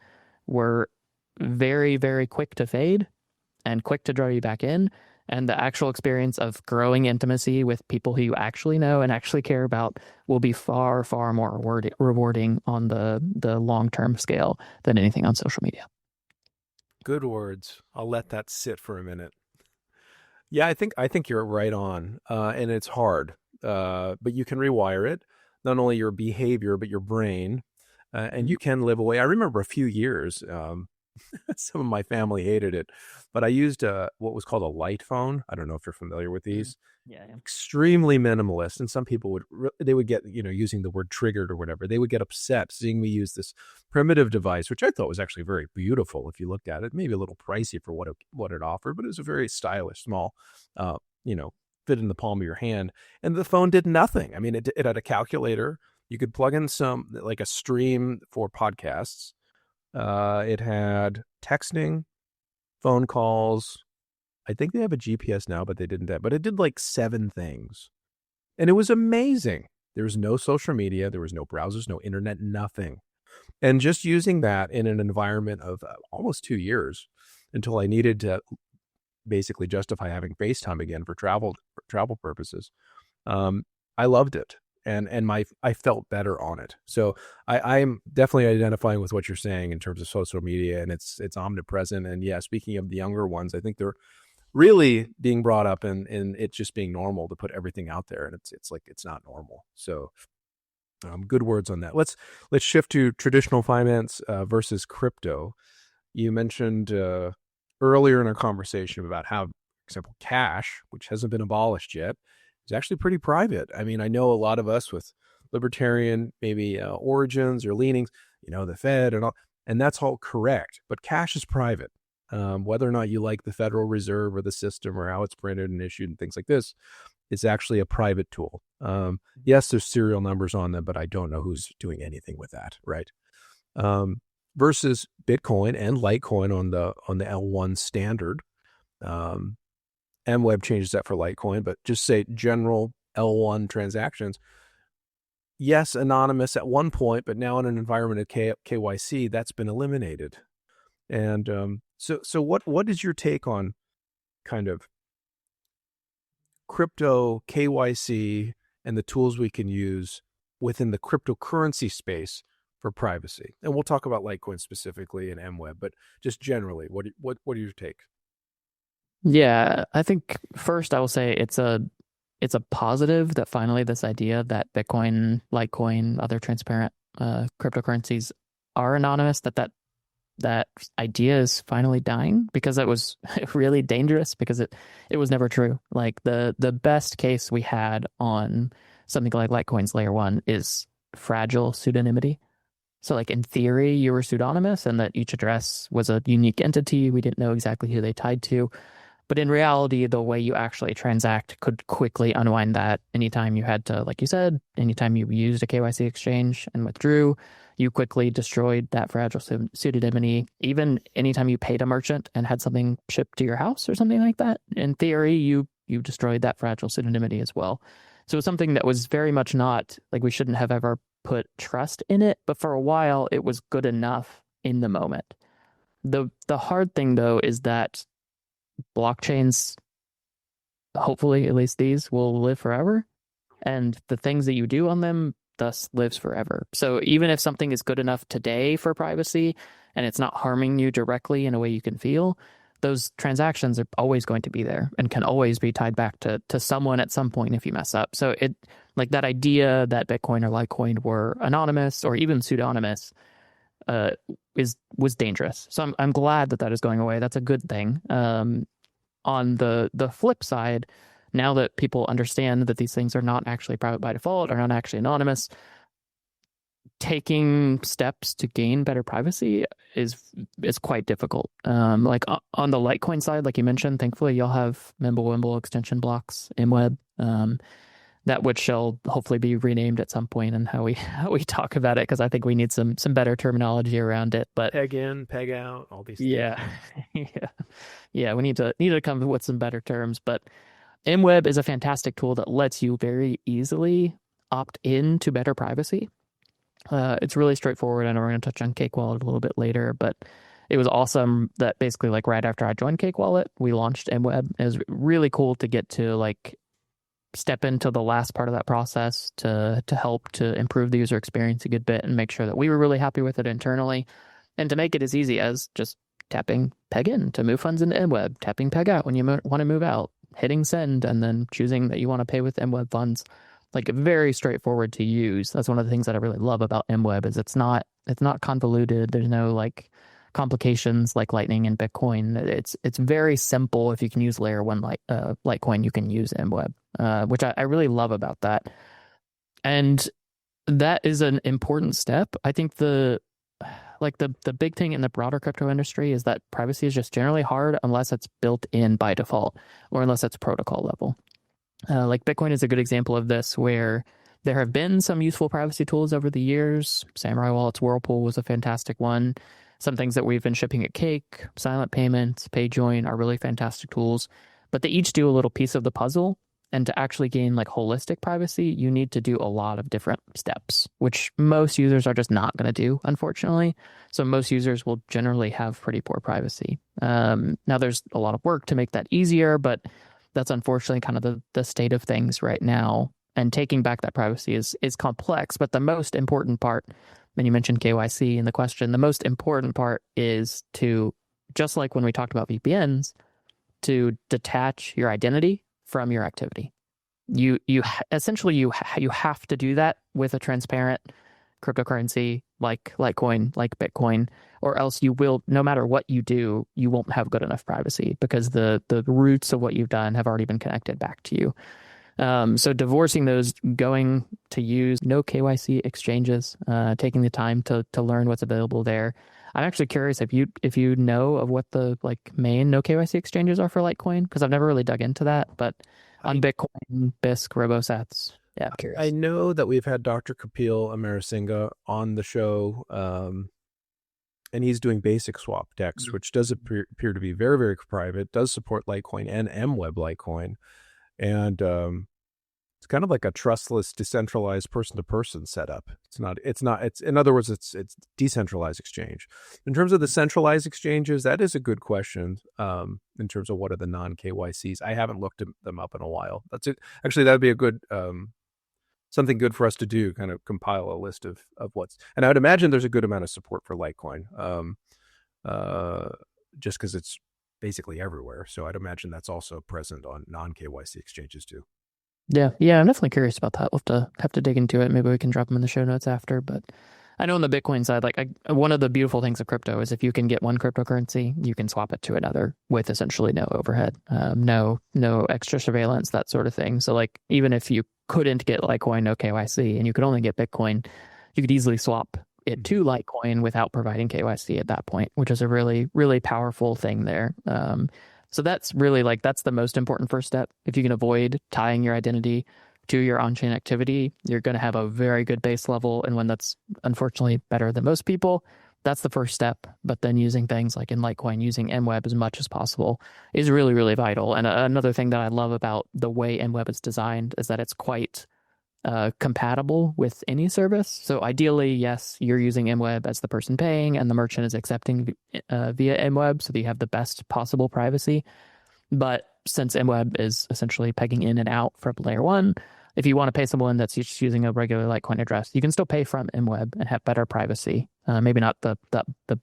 Speaker 2: were very, very quick to fade and quick to draw you back in. And the actual experience of growing intimacy with people who you actually know and actually care about will be far, far more rewarding on the long-term scale than anything on social media.
Speaker 1: Good words. I'll let that sit for a minute. Yeah, I think you're right on, and it's hard, but you can rewire it, not only your behavior but your brain, and you can live away. I remember a few years, some of my family hated it, but I used what was called a light phone. I don't know if you're familiar with these.
Speaker 2: Yeah.
Speaker 1: Extremely minimalist, and some people would get, using the word triggered or whatever, they would get upset seeing me use this primitive device, which I thought was actually very beautiful if you looked at it. Maybe a little pricey for what it offered, but it was a very stylish, small, fit in the palm of your hand. And the phone did nothing. I mean, it had a calculator. You could plug in like a stream for podcasts. It had texting, phone calls. I think they have a GPS now, but they didn't have. But it did like 7 things, and it was amazing. There was no social media, there was no browsers, no internet, nothing. And just using that in an environment of almost 2 years until I needed to basically justify having FaceTime again for travel purposes. I loved it. And I felt better on it. So I'm definitely identifying with what you're saying in terms of social media, and it's omnipresent. And yeah, speaking of the younger ones, I think they're really being brought up in it just being normal to put everything out there, and it's like it's not normal. So good words on that. Let's shift to traditional finance versus crypto. You mentioned earlier in our conversation about how, for example, cash, which hasn't been abolished yet, is actually pretty private. I mean, I know a lot of us with libertarian maybe origins or leanings, the Fed and all, and that's all correct. But cash is private. Whether or not you like the Federal Reserve or the system or how it's printed and issued and things like this, it's actually a private tool. Yes, there's serial numbers on them, but I don't know who's doing anything with that, right? Versus Bitcoin and Litecoin on the L1 standard. MWeb changes that for Litecoin, but just say general L1 transactions. Yes, anonymous at one point, but now in an environment of KYC, that's been eliminated. And so what is your take on kind of crypto KYC and the tools we can use within the cryptocurrency space for privacy? And we'll talk about Litecoin specifically and MWeb, but just generally, what are your take?
Speaker 2: Yeah, I think first I will say it's a positive that finally this idea that Bitcoin, Litecoin, other transparent cryptocurrencies are anonymous, that idea is finally dying, because it was really dangerous, because it was never true. Like the best case we had on something like Litecoin's layer 1 is fragile pseudonymity. So like in theory, you were pseudonymous and that each address was a unique entity. We didn't know exactly who they tied to. But in reality, the way you actually transact could quickly unwind that. Anytime you had to, like you said, anytime you used a KYC exchange and withdrew, you quickly destroyed that fragile pseudonymity. Even anytime you paid a merchant and had something shipped to your house or something like that, in theory, you destroyed that fragile pseudonymity as well. So it's something that was very much not, like, we shouldn't have ever put trust in it, but for a while it was good enough in the moment. The hard thing, though, is that blockchains, hopefully at least these, will live forever, and the things that you do on them thus lives forever. So even if something is good enough today for privacy and it's not harming you directly in a way you can feel, those transactions are always going to be there and can always be tied back to someone at some point if you mess up. So it, like, that idea that Bitcoin or Litecoin were anonymous or even pseudonymous was dangerous. So I'm glad that is going away. That's a good thing. On the flip side, now that people understand that these things are not actually private by default, are not actually anonymous, taking steps to gain better privacy is quite difficult. Like on the Litecoin side, like you mentioned, thankfully you'll have MWeb extension blocks, MWeb, that which shall hopefully be renamed at some point, and how we talk about it, because I think we need some better terminology around it. But
Speaker 1: peg in, peg out, all these things.
Speaker 2: Yeah. Yeah, we need to come up with some better terms. But MWeb is a fantastic tool that lets you very easily opt in to better privacy. It's really straightforward. I know we're going to touch on Cakewallet a little bit later, but it was awesome that basically, like, right after I joined Cakewallet, we launched MWeb. It was really cool to get to, like, step into the last part of that process to help to improve the user experience a good bit and make sure that we were really happy with it internally, and to make it as easy as just tapping peg in to move funds into MWeb, tapping peg out when you want to move out, hitting send, and then choosing that you want to pay with MWeb funds. Like, very straightforward to use. That's one of the things that I really love about MWeb, is it's not convoluted. There's no, like, complications like Lightning and Bitcoin. It's very simple. If you can use layer 1 Litecoin, you can use MWeb, which I really love about that. And that is an important step. I think the big thing in the broader crypto industry is that privacy is just generally hard unless it's built in by default, or unless it's protocol level. Like Bitcoin is a good example of this, where there have been some useful privacy tools over the years. Samurai Wallet's Whirlpool was a fantastic one. Some things that we've been shipping at Cake, Silent Payments, PayJoin, are really fantastic tools, but they each do a little piece of the puzzle. And to actually gain like holistic privacy, you need to do a lot of different steps, which most users are just not going to do, unfortunately. So most users will generally have pretty poor privacy. Now there's a lot of work to make that easier, but that's unfortunately kind of the state of things right now. And taking back that privacy is complex, but the most important part, and you mentioned KYC in the question, the most important part is to, just like when we talked about VPNs, to detach your identity from your activity. You essentially you have to do that with a transparent cryptocurrency like Litecoin, like Bitcoin, or else you will, no matter what you do, you won't have good enough privacy because the roots of what you've done have already been connected back to you. So divorcing those, going to use no KYC exchanges, taking the time to learn what's available there. I'm actually curious if you know of what the like main no KYC exchanges are for Litecoin, because I've never really dug into that. But on Bitcoin, BISC, RoboSats, yeah, I'm curious.
Speaker 1: I know that we've had Dr. Kapil Amarasinghe on the show, and he's doing basic swap DEX, which does appear to be very, very private, does support Litecoin and MWeb Litecoin. And it's kind of like a trustless, decentralized person-to-person setup. It's in other words, it's decentralized exchange. In terms of the centralized exchanges, that is a good question. In terms of what are the non-KYCs, I haven't looked them up in a while. That's it. Actually, that'd be a good something good for us to do. Kind of compile a list of what's. And I would imagine there's a good amount of support for Litecoin, just because it's basically everywhere. So I'd imagine that's also present on non-KYC exchanges too.
Speaker 2: Yeah, I'm definitely curious about that. We'll have to dig into it. Maybe we can drop them in the show notes after. But I know on the Bitcoin side, like one of the beautiful things of crypto is if you can get one cryptocurrency, you can swap it to another with essentially no overhead, no extra surveillance, that sort of thing. So like even if you couldn't get Litecoin, no KYC, and you could only get Bitcoin, you could easily swap it to Litecoin without providing KYC at that point, which is a really, really powerful thing there. So that's really that's the most important first step. If you can avoid tying your identity to your on-chain activity, you're going to have a very good base level, and one that's unfortunately better than most people. That's the first step. But then using things like in Litecoin, using MWeb as much as possible is really, really vital. And another thing that I love about the way MWeb is designed is that it's quite compatible with any service. So ideally, yes, you're using MWeb as the person paying and the merchant is accepting via MWeb, so that you have the best possible privacy. But since MWeb is essentially pegging in and out from layer one, if you want to pay someone that's just using a regular Litecoin address, you can still pay from MWeb and have better privacy. Maybe not the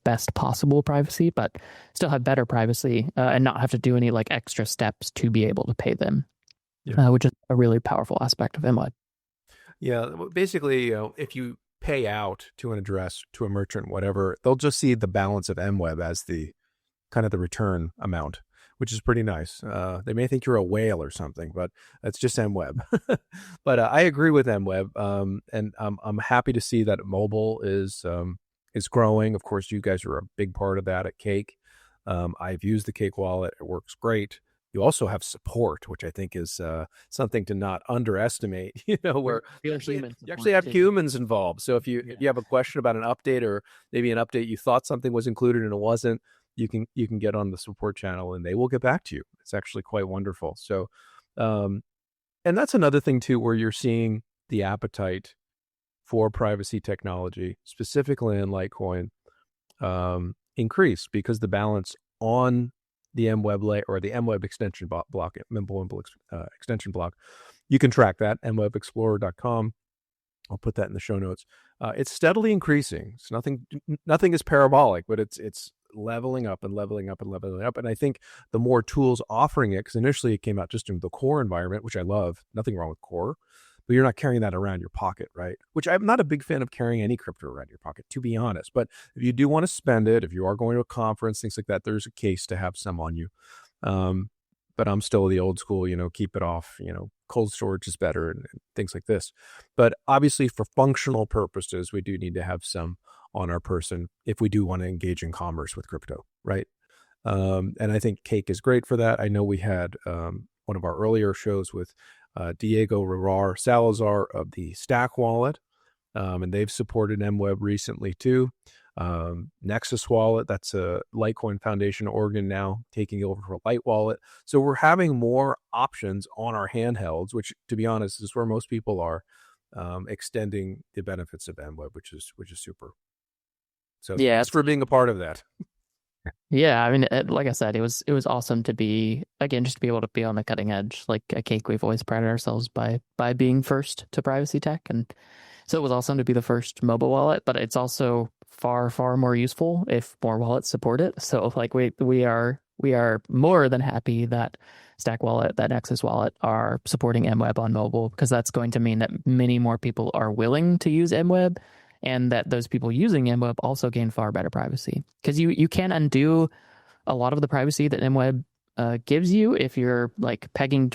Speaker 2: best possible privacy, but still have better privacy and not have to do any like extra steps to be able to pay them, which is a really powerful aspect of MWeb.
Speaker 1: Yeah, basically, if you pay out to an address, to a merchant, whatever, they'll just see the balance of MWeb as the kind of the return amount, which is pretty nice. They may think you're a whale or something, but that's just MWeb. But I agree with MWeb, and I'm happy to see that mobile is growing. Of course, you guys are a big part of that at Cake. I've used the Cakewallet; it works great. You also have support, which I think is something to not underestimate. Where you actually have humans involved. So if you have a question about an update, or maybe an update you thought something was included and it wasn't, you can get on the support channel and they will get back to you. It's actually quite wonderful. So, and that's another thing too, where you're seeing the appetite for privacy technology, specifically in Litecoin, increase, because the balance on the MWeb layer, or the MWeb extension block, extension block, you can track that, mwebexplorer.com. I'll put that in the show notes. It's steadily increasing. It's nothing is parabolic, but it's leveling up and leveling up and leveling up. And I think the more tools offering it, because initially it came out just in the core environment, which I love, nothing wrong with core, but you're not carrying that around your pocket, right? Which I'm not a big fan of carrying any crypto around your pocket, to be honest. But if you do want to spend it, if you are going to a conference, things like that, there's a case to have some on you. But I'm still the old school, keep it off, cold storage is better and things like this. But obviously for functional purposes, we do need to have some on our person if we do want to engage in commerce with crypto, right? And I think Cake is great for that. I know we had one of our earlier shows with Diego Rirar Salazar of the Stack Wallet, and they've supported MWeb recently too. Nexus Wallet, that's a Litecoin Foundation organ now taking over for Lite Wallet. So we're having more options on our handhelds, which, to be honest, is where most people are, extending the benefits of MWeb, which is super. So
Speaker 2: Yeah,
Speaker 1: thanks for being a part of that.
Speaker 2: yeah. I mean, like I said, it was awesome to be, again, just to be able to be on the cutting edge. Like at Cake, we've always prided ourselves by being first to privacy tech, and so it was awesome to be the first mobile wallet. But it's also far more useful if more wallets support it. So like we are more than happy that Stack Wallet, that Nexus Wallet are supporting MWeb on mobile, because that's going to mean that many more people are willing to use MWeb, and that those people using MWeb also gain far better privacy, because you can undo a lot of the privacy that MWeb gives you if you're like pegging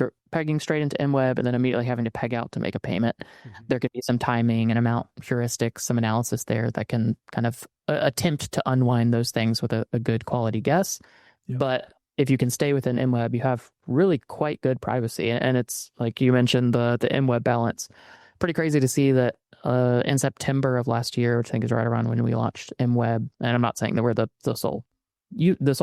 Speaker 2: straight into MWeb and then immediately having to peg out to make a payment. Mm-hmm. There could be some timing and amount heuristics, some analysis there that can kind of attempt to unwind those things with a good quality guess. Yep. But if you can stay within MWeb, you have really quite good privacy. And it's like you mentioned, the MWeb balance. Pretty crazy to see that in September of last year, which I think is right around when we launched MWeb, and I'm not saying that we're the sole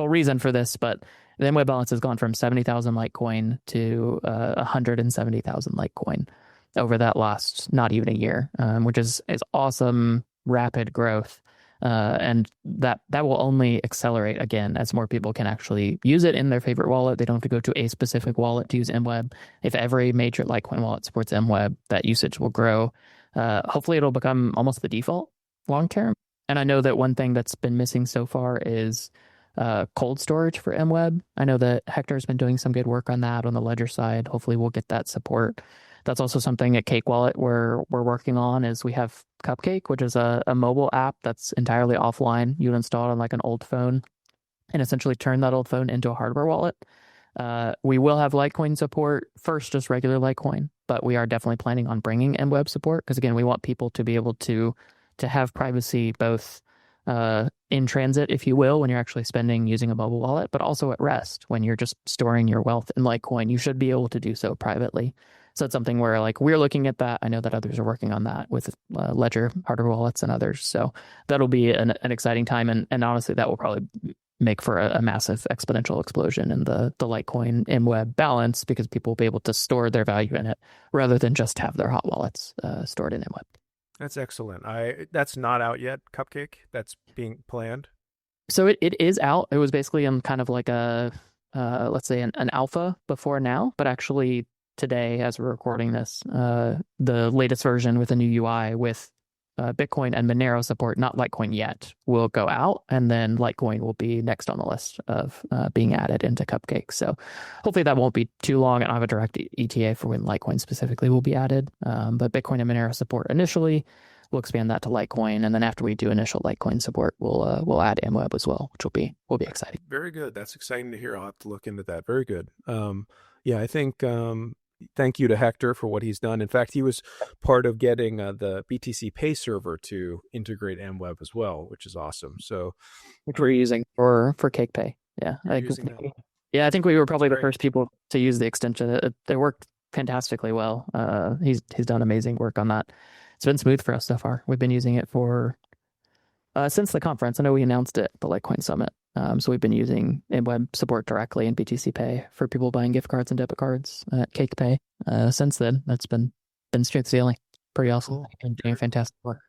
Speaker 2: reason for this, but the MWeb balance has gone from 70,000 Litecoin to 170,000 Litecoin over that last not even a year, which is awesome, rapid growth. And that will only accelerate again as more people can actually use it in their favorite wallet. They don't have to go to a specific wallet to use MWeb. If every major Litecoin wallet supports MWeb, that usage will grow. Hopefully it'll become almost the default long term. And I know that one thing that's been missing so far is cold storage for MWeb. I know that Hector's been doing some good work on that on the Ledger side. Hopefully we'll get that support. That's also something at Cakewallet we're working on, is we have Cupcake, which is a mobile app that's entirely offline. You install it on like an old phone and essentially turn that old phone into a hardware wallet. We will have Litecoin support, first just regular Litecoin, but we are definitely planning on bringing MWeb support, because again, we want people to be able to have privacy both in transit, if you will, when you're actually spending using a mobile wallet, but also at rest when you're just storing your wealth in Litecoin. You should be able to do so privately. So it's something where like we're looking at that. I know that others are working on that with Ledger hardware wallets and others. So that'll be an exciting time, and honestly, that will probably make for a massive exponential explosion in the Litecoin MWeb balance, because people will be able to store their value in it rather than just have their hot wallets stored in MWeb.
Speaker 1: That's excellent. That's not out yet, Cupcake. That's being planned.
Speaker 2: So it is out. It was basically in kind of like a let's say an alpha before now, but actually today, as we're recording this, the latest version with a new UI with Bitcoin and Monero support, not Litecoin yet, will go out, and then Litecoin will be next on the list of being added into Cupcake. So hopefully that won't be too long, and I have a direct ETA for when Litecoin specifically will be added. But Bitcoin and Monero support initially, we'll expand that to Litecoin, and then after we do initial Litecoin support, we'll add MWeb as well, which will be exciting.
Speaker 1: Very good. That's exciting to hear. I'll have to look into that. Very good. Yeah, I think. Thank you to Hector for what he's done. In fact, he was part of getting the BTC Pay server to integrate MWeb as well, which is awesome. So,
Speaker 2: which we're using for Cake Pay. Yeah, I think we were probably the first people to use the extension. It worked fantastically well. He's done amazing work on that. It's been smooth for us so far. We've been using it for since the conference. I know we announced it at the Litecoin Summit. So we've been using MWeb support directly in BTC Pay for people buying gift cards and debit cards at Cake Pay. Since then, that's been smooth sailing. Pretty awesome. Cool. Been doing fantastic work.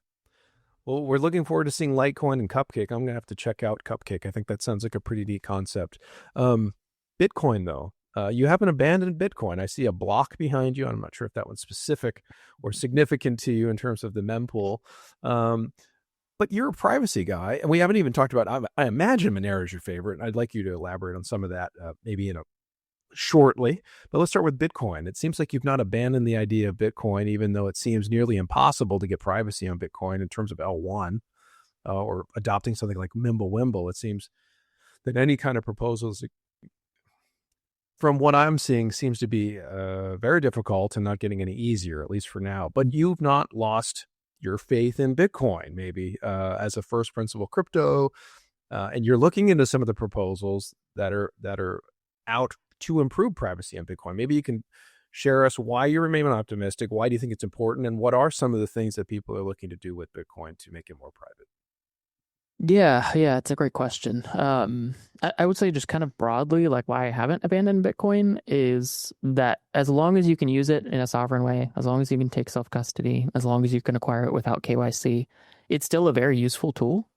Speaker 1: Well, we're looking forward to seeing Litecoin and Cupcake. I'm going to have to check out Cupcake. I think that sounds like a pretty neat concept. Bitcoin, though. You haven't abandoned Bitcoin. I see a block behind you. I'm not sure if that one's specific or significant to you in terms of the mempool. But you're a privacy guy, and we haven't even talked about, I imagine Monero is your favorite. I'd like you to elaborate on some of that maybe shortly. But let's start with Bitcoin. It seems like you've not abandoned the idea of Bitcoin, even though it seems nearly impossible to get privacy on Bitcoin in terms of L1 or adopting something like MWeb. It seems that any kind of proposals, from what I'm seeing, seems to be very difficult and not getting any easier, at least for now. But you've not lost your faith in Bitcoin, maybe as a first principle crypto, and you're looking into some of the proposals that are out to improve privacy on Bitcoin. Maybe you can share us why you remain optimistic. Why do you think it's important, and what are some of the things that people are looking to do with Bitcoin to make it more private?
Speaker 2: Yeah, it's a great question. I would say just kind of broadly, like why I haven't abandoned Bitcoin is that as long as you can use it in a sovereign way, as long as you can take self-custody, as long as you can acquire it without KYC, it's still a very useful tool.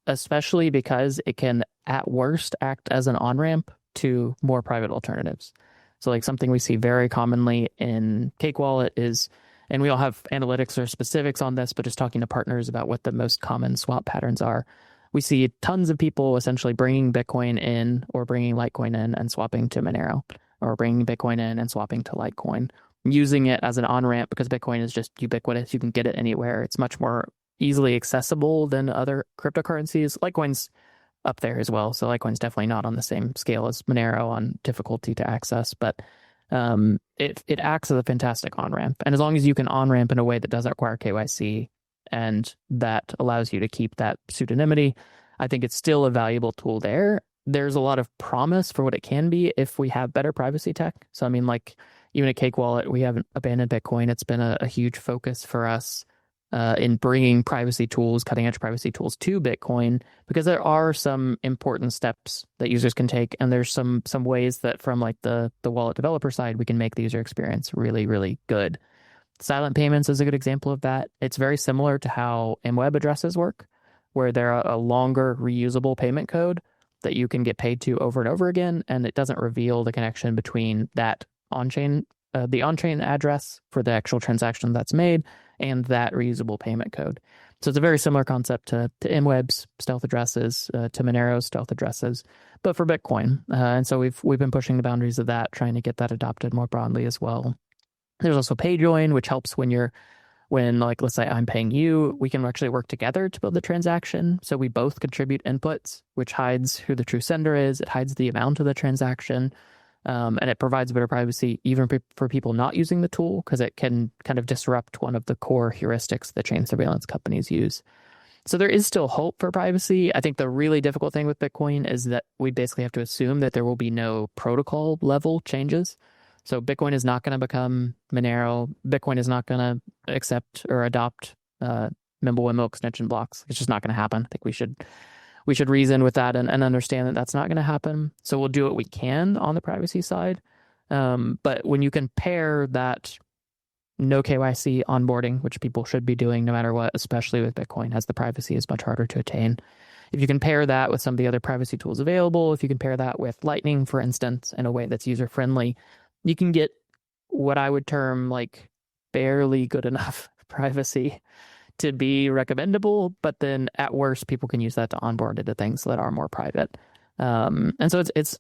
Speaker 2: Especially because it can, at worst, act as an on-ramp to more private alternatives. So like something we see very commonly in Cakewallet is, and we all have analytics or specifics on this, but just talking to partners about what the most common swap patterns are. We see tons of people essentially bringing Bitcoin in or bringing Litecoin in and swapping to Monero, or bringing Bitcoin in and swapping to Litecoin, using it as an on-ramp because Bitcoin is just ubiquitous. You can get it anywhere. It's much more easily accessible than other cryptocurrencies. Litecoin's up there as well. So Litecoin's definitely not on the same scale as Monero on difficulty to access, but it acts as a fantastic on-ramp. And as long as you can on-ramp in a way that doesn't require KYC and that allows you to keep that pseudonymity, I think it's still a valuable tool there. There's a lot of promise for what it can be if we have better privacy tech. So, I mean, like even at Cakewallet, we haven't abandoned Bitcoin. It's been a huge focus for us in bringing privacy tools, cutting edge privacy tools to Bitcoin, because there are some important steps that users can take. And there's some ways that from like the wallet developer side, we can make the user experience really, really good. Silent payments is a good example of that. It's very similar to how MWeb addresses work, where they're a longer reusable payment code that you can get paid to over and over again. And it doesn't reveal the connection between that on-chain, the on-chain address for the actual transaction that's made and that reusable payment code. So it's a very similar concept to MWeb's stealth addresses, to Monero's stealth addresses, but for Bitcoin. And so we've been pushing the boundaries of that, trying to get that adopted more broadly as well. There's also PayJoin, which helps when like, let's say I'm paying you, we can actually work together to build the transaction. So we both contribute inputs, which hides who the true sender is. It hides the amount of the transaction. And it provides better privacy even for people not using the tool, because it can kind of disrupt one of the core heuristics that chain surveillance companies use. So there is still hope for privacy. I think the really difficult thing with Bitcoin is that we basically have to assume that there will be no protocol level changes. So Bitcoin is not going to become Monero. Bitcoin is not going to accept or adopt MWeb extension blocks. It's just not going to happen. I think we should reason with that and understand that that's not going to happen. So we'll do what we can on the privacy side. But when you compare that no KYC onboarding, which people should be doing no matter what, especially with Bitcoin, as the privacy is much harder to attain. If you compare that with some of the other privacy tools available, if you compare that with Lightning, for instance, in a way that's user-friendly, you can get what I would term like barely good enough privacy to be recommendable, but then at worst, people can use that to onboard into things that are more private. And so it's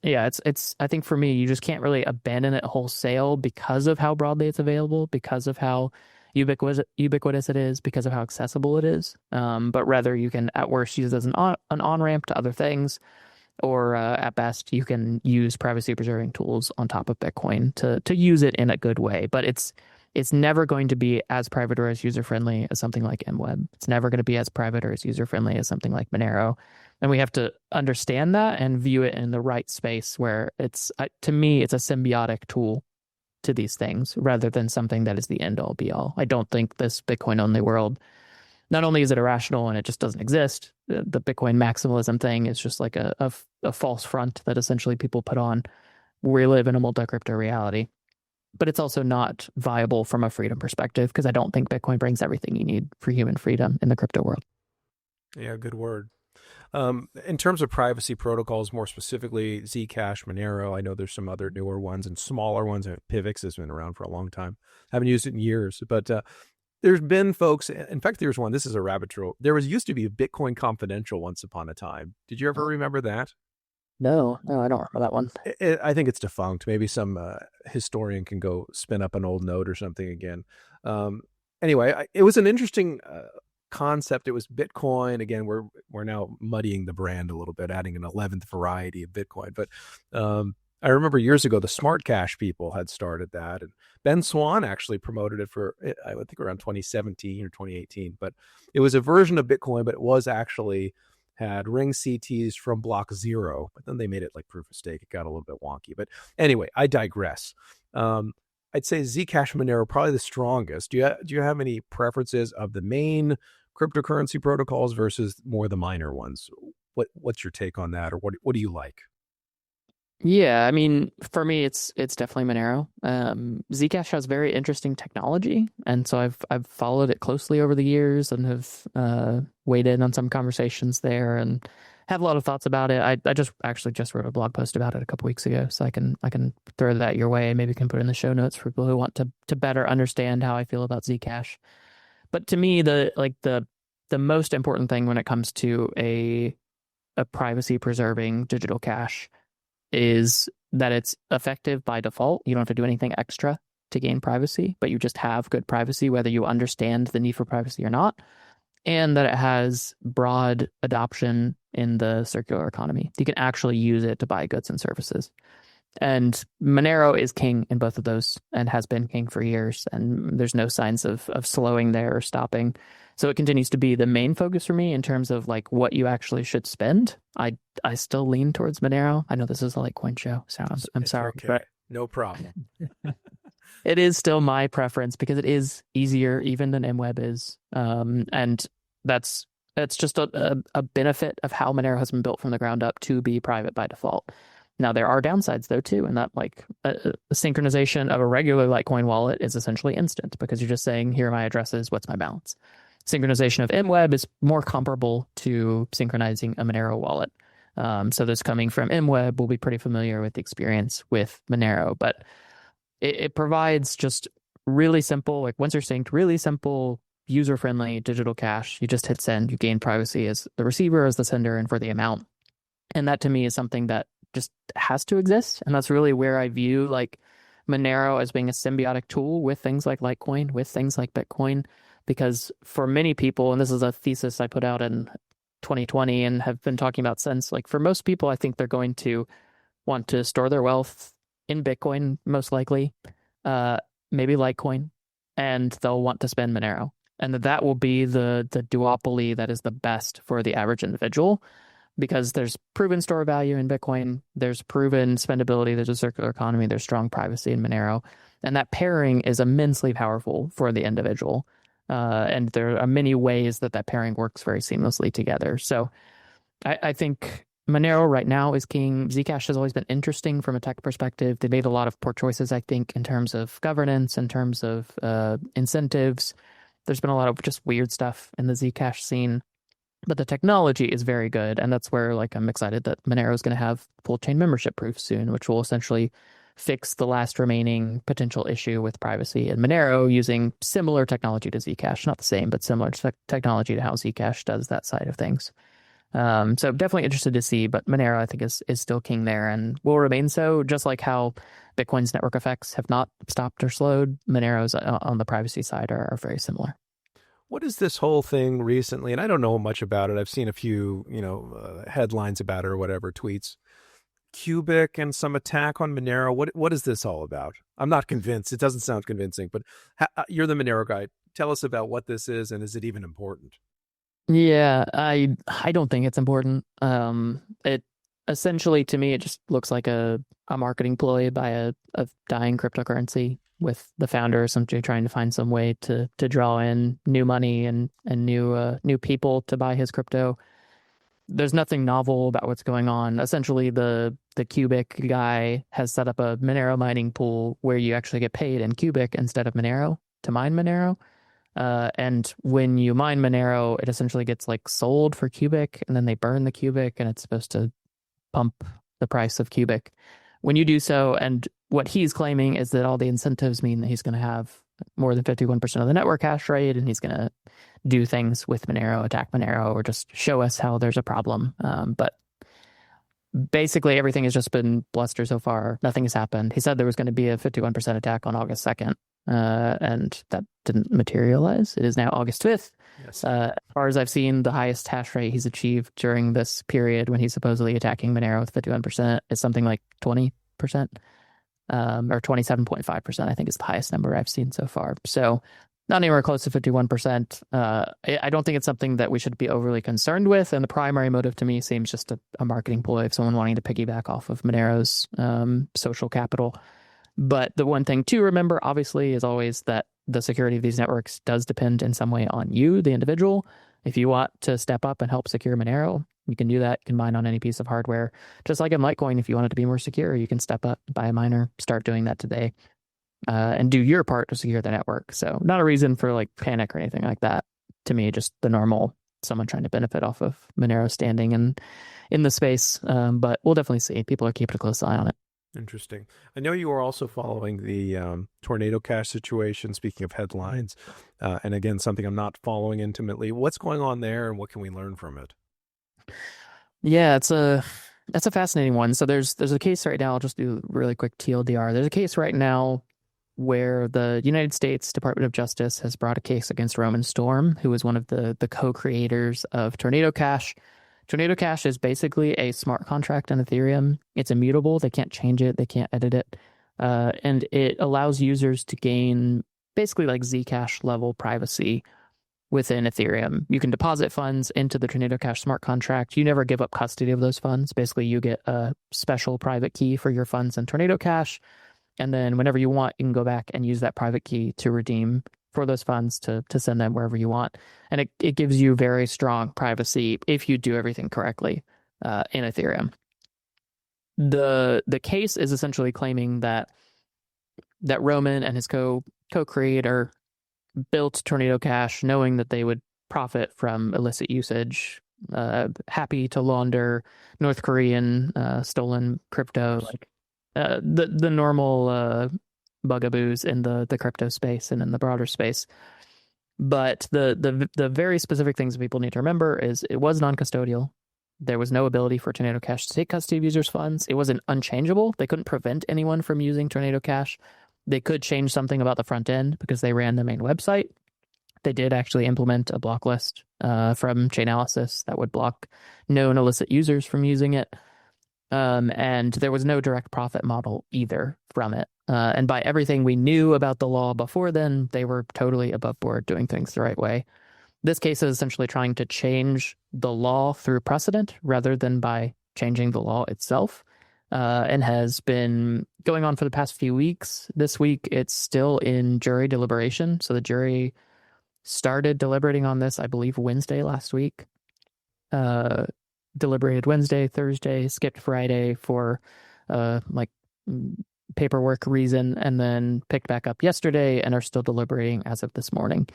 Speaker 2: I think for me, you just can't really abandon it wholesale because of how broadly it's available, because of how ubiquitous it is, because of how accessible it is. But rather you can at worst use it as an on-ramp to other things, or at best you can use privacy preserving tools on top of Bitcoin to use it in a good way. But it's never going to be as private or as user-friendly as something like MWeb. It's never going to be as private or as user-friendly as something like Monero. And we have to understand that and view it in the right space where to me, it's a symbiotic tool to these things rather than something that is the end-all be-all. I don't think this Bitcoin-only world, not only is it irrational and it just doesn't exist, the Bitcoin maximalism thing is just like a false front that essentially people put on. We live in a multi-crypto reality. But it's also not viable from a freedom perspective, because I don't think Bitcoin brings everything you need for human freedom in the crypto world.
Speaker 1: Yeah, good word. In terms of privacy protocols, more specifically ZCASH, Monero, I know there's some other newer ones and smaller ones. PIVX has been around for a long time. Haven't used it in years, but there's been folks, in fact, there's one, this is a rabbit trail. Used to be a Bitcoin Confidential once upon a time. Did you ever remember that?
Speaker 2: No, I don't remember that one.
Speaker 1: I think it's defunct. Maybe some historian can go spin up an old note or something again. Anyway, it was an interesting concept. It was Bitcoin. Again, we're now muddying the brand a little bit, adding an 11th variety of Bitcoin. But I remember years ago, the Smart Cash people had started that. And Ben Swan actually promoted it for, I would think, around 2017 or 2018. But it was a version of Bitcoin, but it was actually had ring CTs from block 0, but then they made it like proof of stake. It got a little bit wonky. But anyway, I digress. I'd say ZCAsh Monero probably the strongest. Do you have any preferences of the main cryptocurrency protocols versus more the minor ones. What's your take on that, or what do you like?
Speaker 2: Yeah, I mean, for me, it's definitely Monero. Zcash has very interesting technology, and so I've followed it closely over the years and have weighed in on some conversations there and have a lot of thoughts about it. I just actually just wrote a blog post about it a couple weeks ago, so I can throw that your way. Maybe can put it in the show notes for people who want to better understand how I feel about Zcash. But to me, the most important thing when it comes to a privacy preserving digital cash is that it's effective by default. You don't have to do anything extra to gain privacy, but you just have good privacy, whether you understand the need for privacy or not, and that it has broad adoption in the circular economy. You can actually use it to buy goods and services. And Monero is king in both of those and has been king for years. And there's no signs of slowing there or stopping. So it continues to be the main focus for me in terms of like what you actually should spend. I still lean towards Monero. I know this is a Litecoin show, so I'm sorry.
Speaker 1: Okay.
Speaker 2: But
Speaker 1: no problem.
Speaker 2: it is still my preference because it is easier even than MWeb is. And that's just a benefit of how Monero has been built from the ground up to be private by default. Now, there are downsides, though, too, and that like a synchronization of a regular Litecoin wallet is essentially instant because you're just saying, here are my addresses, what's my balance? Synchronization of MWeb is more comparable to synchronizing a Monero wallet. So those coming from MWeb will be pretty familiar with the experience with Monero, but it provides just really simple, like once you're synced, really simple, user-friendly digital cash. You just hit send, you gain privacy as the receiver, as the sender, and for the amount. And that to me is something that just has to exist. And that's really where I view like Monero as being a symbiotic tool with things like Litecoin, with things like Bitcoin, because for many people, and this is a thesis I put out in 2020 and have been talking about since, like for most people, I think they're going to want to store their wealth in Bitcoin, most likely, maybe Litecoin, and they'll want to spend Monero. And that will be the duopoly that is the best for the average individual. Because there's proven store value in Bitcoin, there's proven spendability, there's a circular economy, there's strong privacy in Monero. And that pairing is immensely powerful for the individual. And there are many ways that pairing works very seamlessly together. So I think Monero right now is king. Zcash has always been interesting from a tech perspective. They made a lot of poor choices, I think, in terms of governance, in terms of incentives. There's been a lot of just weird stuff in the Zcash scene. But the technology is very good, and that's where like I'm excited that Monero is going to have full chain membership proof soon, which will essentially fix the last remaining potential issue with privacy in Monero using similar technology to Zcash, not the same, but similar technology to how Zcash does that side of things. So definitely interested to see, but Monero I think is still king there and will remain so, just like how Bitcoin's network effects have not stopped or slowed. Monero's on the privacy side are very similar.
Speaker 1: What is this whole thing recently? And I don't know much about it. I've seen a few, headlines about it or whatever, tweets. Cubic and some attack on Monero. What is this all about? I'm not convinced. It doesn't sound convincing, but you're the Monero guy. Tell us about what this is, and is it even important?
Speaker 2: Yeah, I don't think it's important. It essentially, to me, it just looks like a marketing ploy by a dying cryptocurrency, with the founder essentially trying to find some way to draw in new money and new people to buy his crypto. There's nothing novel about what's going on. Essentially, the Cubic guy has set up a Monero mining pool where you actually get paid in Cubic instead of Monero to mine Monero. And when you mine Monero, it essentially gets like sold for Cubic, and then they burn the Cubic, and it's supposed to pump the price of Cubic. When you do so, and what he's claiming is that all the incentives mean that he's going to have more than 51% of the network hash rate, and he's going to do things with Monero, attack Monero, or just show us how there's a problem. But basically, everything has just been bluster so far. Nothing has happened. He said there was going to be a 51% attack on August 2nd, and that didn't materialize. It is now August 5th.
Speaker 1: Yes.
Speaker 2: As far as I've seen, the highest hash rate he's achieved during this period when he's supposedly attacking Monero with 51% is something like 20%, or 27.5%, I think is the highest number I've seen so far. So not anywhere close to 51%. I don't think it's something that we should be overly concerned with. And the primary motive to me seems just a marketing ploy of someone wanting to piggyback off of Monero's social capital. But the one thing to remember, obviously, is always that the security of these networks does depend in some way on you, the individual. If you want to step up and help secure Monero, you can do that. You can mine on any piece of hardware. Just like in Litecoin, if you want it to be more secure, you can step up, buy a miner, start doing that today, and do your part to secure the network. So not a reason for like panic or anything like that. To me, just the normal someone trying to benefit off of Monero standing and in the space. But we'll definitely see. People are keeping a close eye on it.
Speaker 1: Interesting. I know you are also following the Tornado Cash situation, speaking of headlines. And again, something I'm not following intimately. What's going on there and what can we learn from it?
Speaker 2: Yeah, that's a fascinating one. So there's a case right now. I'll just do really quick TLDR. There's a case right now where the United States Department of Justice has brought a case against Roman Storm, who is one of the co-creators of Tornado Cash. Tornado Cash is basically a smart contract on Ethereum. It's immutable. They can't change it. They can't edit it. And it allows users to gain basically like Zcash level privacy within Ethereum. You can deposit funds into the Tornado Cash smart contract. You never give up custody of those funds. Basically, you get a special private key for your funds in Tornado Cash. And then whenever you want, you can go back and use that private key to redeem for those funds to send them wherever you want. And it gives you very strong privacy if you do everything correctly in Ethereum. The case is essentially claiming that Roman and his co-creator built Tornado Cash knowing that they would profit from illicit usage, happy to launder North Korean stolen crypto, like the normal bugaboos in the crypto space and in the broader space. But the very specific things people need to remember is it was non-custodial. There was no ability for Tornado Cash to take custody of users' funds. It wasn't unchangeable. They couldn't prevent anyone from using Tornado Cash. They could change something about the front end because they ran the main website. They did actually implement a block list from Chainalysis that would block known illicit users from using it. And there was no direct profit model either from it. And by everything we knew about the law before then, they were totally above board doing things the right way. This case is essentially trying to change the law through precedent rather than by changing the law itself, and has been going on for the past few weeks. This week, it's still in jury deliberation. So the jury started deliberating on this, I believe, Wednesday last week. Deliberated Wednesday, Thursday, skipped Friday for paperwork reason, and then picked back up yesterday and are still deliberating as of this morning.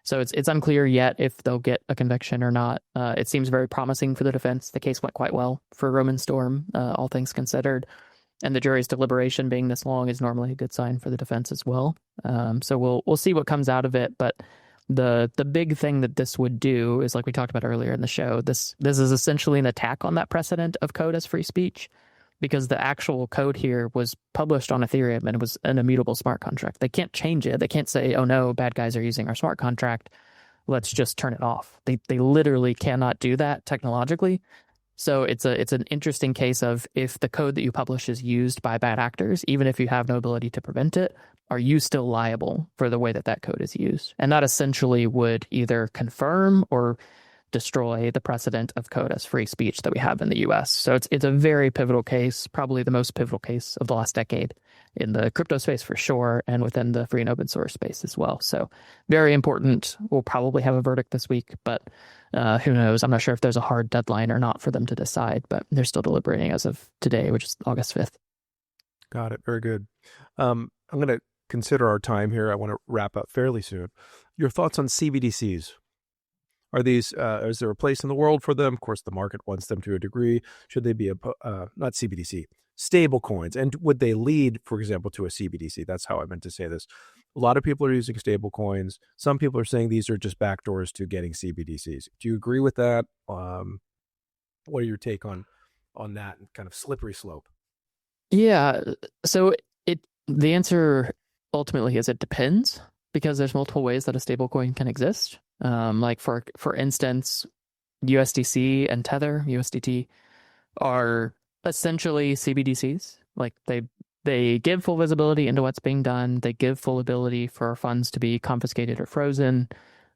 Speaker 2: So it's unclear yet if they'll get a conviction or not. It seems very promising for the defense. The case went quite well for Roman Storm, all things considered. And the jury's deliberation being this long is normally a good sign for the defense as well. So we'll see what comes out of it. But the big thing that this would do is, like we talked about earlier in the show, this is essentially an attack on that precedent of code as free speech, because the actual code here was published on Ethereum and it was an immutable smart contract. They can't change it. They can't say, oh no, bad guys are using our smart contract, let's just turn it off. They literally cannot do that technologically. So it's an interesting case of, if the code that you publish is used by bad actors, even if you have no ability to prevent it, are you still liable for the way that code is used? And that essentially would either confirm or destroy the precedent of code as free speech that we have in the US. So it's a very pivotal case, probably the most pivotal case of the last decade in the crypto space for sure, and within the free and open source space as well. So very important. We'll probably have a verdict this week, but who knows? I'm not sure if there's a hard deadline or not for them to decide, but they're still deliberating as of today, which is August 5th.
Speaker 1: Got it. Very good. I'm going to consider our time here. I want to wrap up fairly soon. Your thoughts on CBDCs? Are these, is there a place in the world for them? Of course, the market wants them to a degree. Should they be not CBDC, stable coins? And would they lead, for example, to a CBDC? That's how I meant to say this. A lot of people are using stable coins. Some people are saying these are just backdoors to getting CBDCs. Do you agree with that? What are your take on that kind of slippery slope?
Speaker 2: Yeah. So the answer ultimately is it depends, because there's multiple ways that a stablecoin can exist. Like for instance, USDC and Tether, USDT, are essentially CBDCs. Like they give full visibility into what's being done. They give full ability for funds to be confiscated or frozen.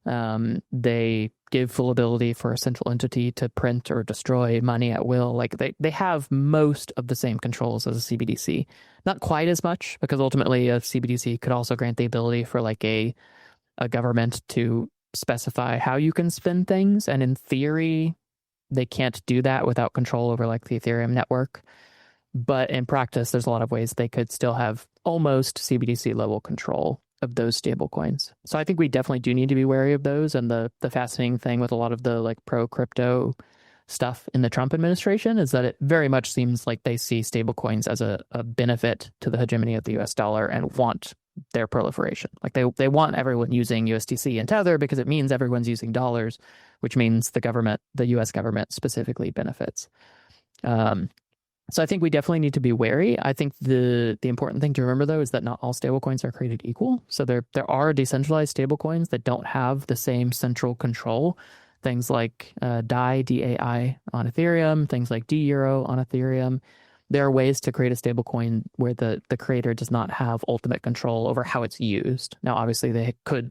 Speaker 2: They give full ability for a central entity to print or destroy money at will. Like they have most of the same controls as a CBDC. Not quite as much, because ultimately a CBDC could also grant the ability for like a government to specify how you can spend things, and in theory, they can't do that without control over like the Ethereum network. But in practice, there's a lot of ways they could still have almost CBDC level control of those stable coins. So I think we definitely do need to be wary of those. And the fascinating thing with a lot of the like pro crypto stuff in the Trump administration is that it very much seems like they see stable coins as a benefit to the hegemony of the US dollar and want their proliferation. Like they want everyone using USDC and Tether because it means everyone's using dollars, which means the US government specifically benefits. So I think we definitely need to be wary. I think the important thing to remember, though, is that not all stablecoins are created equal. So there are decentralized stablecoins that don't have the same central control. Things like DAI, DAI on Ethereum, things like D-Euro on Ethereum. There are ways to create a stablecoin where the creator does not have ultimate control over how it's used. Now, obviously, they could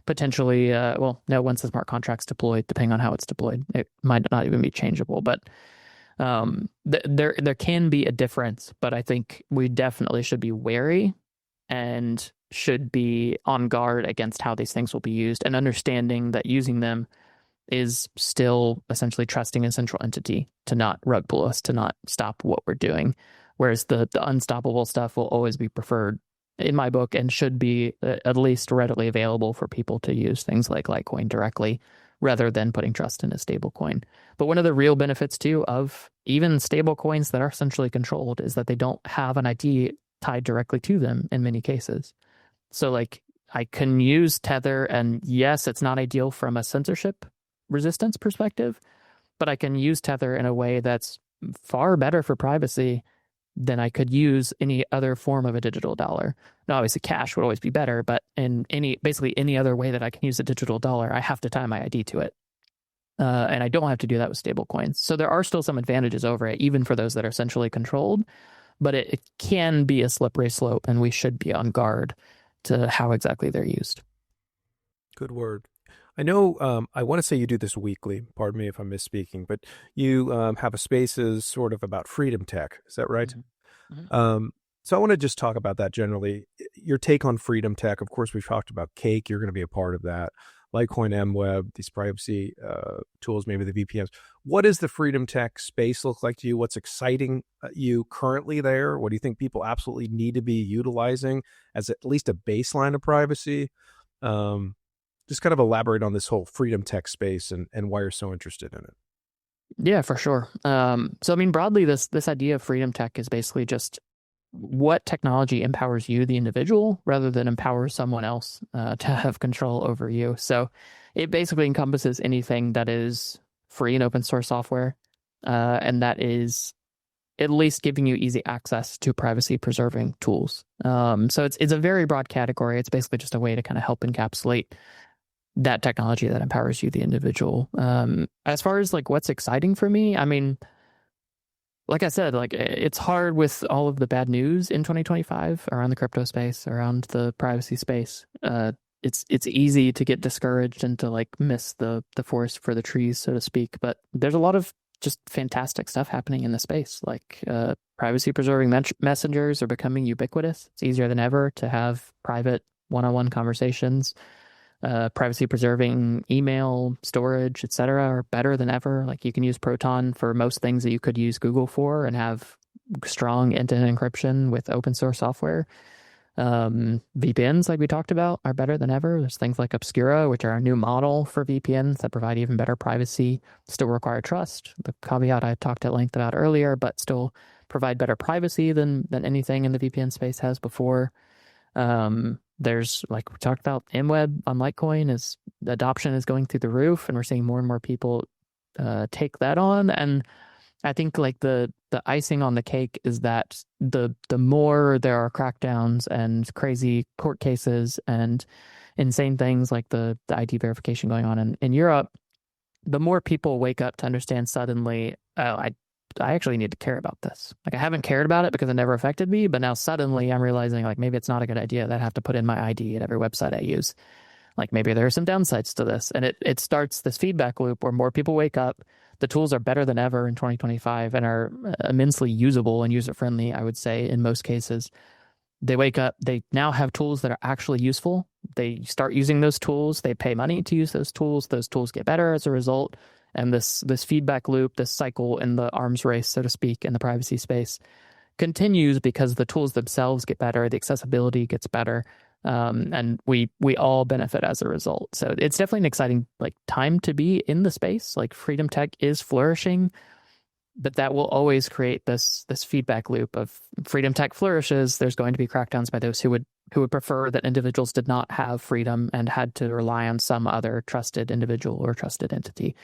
Speaker 2: potentially, once the smart contract's deployed, depending on how it's deployed, it might not even be changeable. But there can be a difference, but I think we definitely should be wary and should be on guard against how these things will be used, and understanding that using them is still essentially trusting a central entity to not rug pull us, to not stop what we're doing. Whereas the unstoppable stuff will always be preferred in my book and should be at least readily available for people to use things like Litecoin directly, rather than putting trust in a stable coin. But one of the real benefits, too, of even stable coins that are centrally controlled is that they don't have an ID tied directly to them in many cases. So, like, I can use Tether, and yes, it's not ideal from a censorship resistance perspective, but I can use Tether in a way that's far better for privacy than I could use any other form of a digital dollar. Now, obviously, cash would always be better, but in basically any other way that I can use a digital dollar, I have to tie my ID to it. And I don't have to do that with stable coins. So there are still some advantages over it, even for those that are centrally controlled, but it can be a slippery slope, and we should be on guard to how exactly they're used.
Speaker 1: Good word. I know I want to say you do this weekly. Pardon me if I'm misspeaking, but you have a Spaces sort of about freedom tech. Is that right?
Speaker 2: Mm-hmm. Mm-hmm.
Speaker 1: So I want to just talk about that generally. Your take on freedom tech. Of course, we've talked about Cake. You're going to be a part of that. Litecoin, MWeb, these privacy tools, maybe the VPNs. What does the freedom tech space look like to you? What's exciting you currently there? What do you think people absolutely need to be utilizing as at least a baseline of privacy? Just kind of elaborate on this whole freedom tech space and why you're so interested in it.
Speaker 2: Yeah, for sure. So, I mean, broadly, this idea of freedom tech is basically just what technology empowers you, the individual, rather than empowers someone else to have control over you. So it basically encompasses anything that is free and open source software, and that is at least giving you easy access to privacy preserving tools. So it's a very broad category. It's basically just a way to kind of help encapsulate that technology that empowers you, the individual. As far as like what's exciting for me, I mean, like I said, like it's hard with all of the bad news in 2025 around the crypto space, around the privacy space. It's easy to get discouraged and to like miss the forest for the trees, so to speak. But there's a lot of just fantastic stuff happening in the space. Like privacy preserving messengers are becoming ubiquitous. It's easier than ever to have private one-on-one conversations. Privacy preserving email storage, etc., are better than ever. Like you can use Proton for most things that you could use Google for and have strong end-to-end encryption with open source software. VPNs, like we talked about, are better than ever. There's things like Obscura, which are a new model for VPNs that provide even better privacy, still require trust, the caveat I talked at length about earlier, but still provide better privacy than anything in the VPN space has before. There's, like we talked about, MWeb on Litecoin, the adoption is going through the roof, and we're seeing more and more people take that on. And I think like the icing on the cake is that the more there are crackdowns and crazy court cases and insane things like the ID verification going on in Europe, the more people wake up to understand suddenly, oh, I actually need to care about this. Like I haven't cared about it because it never affected me, but now suddenly I'm realizing like maybe it's not a good idea that I have to put in my ID at every website I use. Like maybe there are some downsides to this. And it starts this feedback loop where more people wake up. The tools are better than ever in 2025 and are immensely usable and user-friendly, I would say, in most cases. They wake up, they now have tools that are actually useful. They start using those tools, they pay money to use those tools get better as a result. And this feedback loop, this cycle in the arms race, so to speak, in the privacy space continues because the tools themselves get better, the accessibility gets better, and we all benefit as a result. So it's definitely an exciting time to be in the space. Freedom tech is flourishing, but that will always create this feedback loop of freedom tech flourishes. There's going to be crackdowns by those who would prefer that individuals did not have freedom and had to rely on some other trusted individual or trusted entity.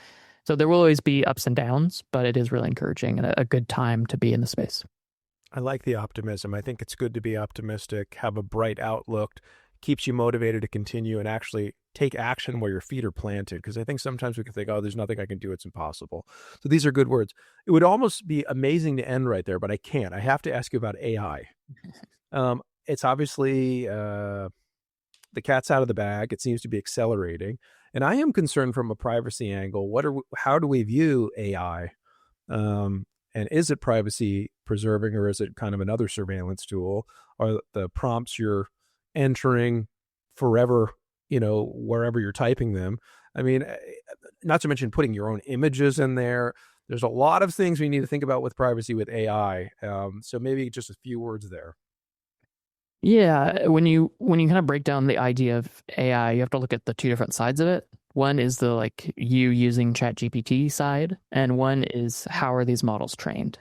Speaker 2: So there will always be ups and downs, but it is really encouraging and a good time to be in the space.
Speaker 1: I like the optimism. I think it's good to be optimistic, have a bright outlook, keeps you motivated to continue and actually take action where your feet are planted. Because I think sometimes we can think, oh, there's nothing I can do. It's impossible. So these are good words. It would almost be amazing to end right there, but I can't. I have to ask you about AI. It's obviously the cat's out of the bag. It seems to be accelerating. And I am concerned from a privacy angle. How do we view AI? And is it privacy preserving, or is it kind of another surveillance tool? Are the prompts you're entering forever, wherever you're typing them? I mean, not to mention putting your own images in there. There's a lot of things we need to think about with privacy with AI. So maybe just a few words there.
Speaker 2: Yeah, when you kind of break down the idea of AI, you have to look at the two different sides of it. One is the you using ChatGPT side, and one is how are these models trained.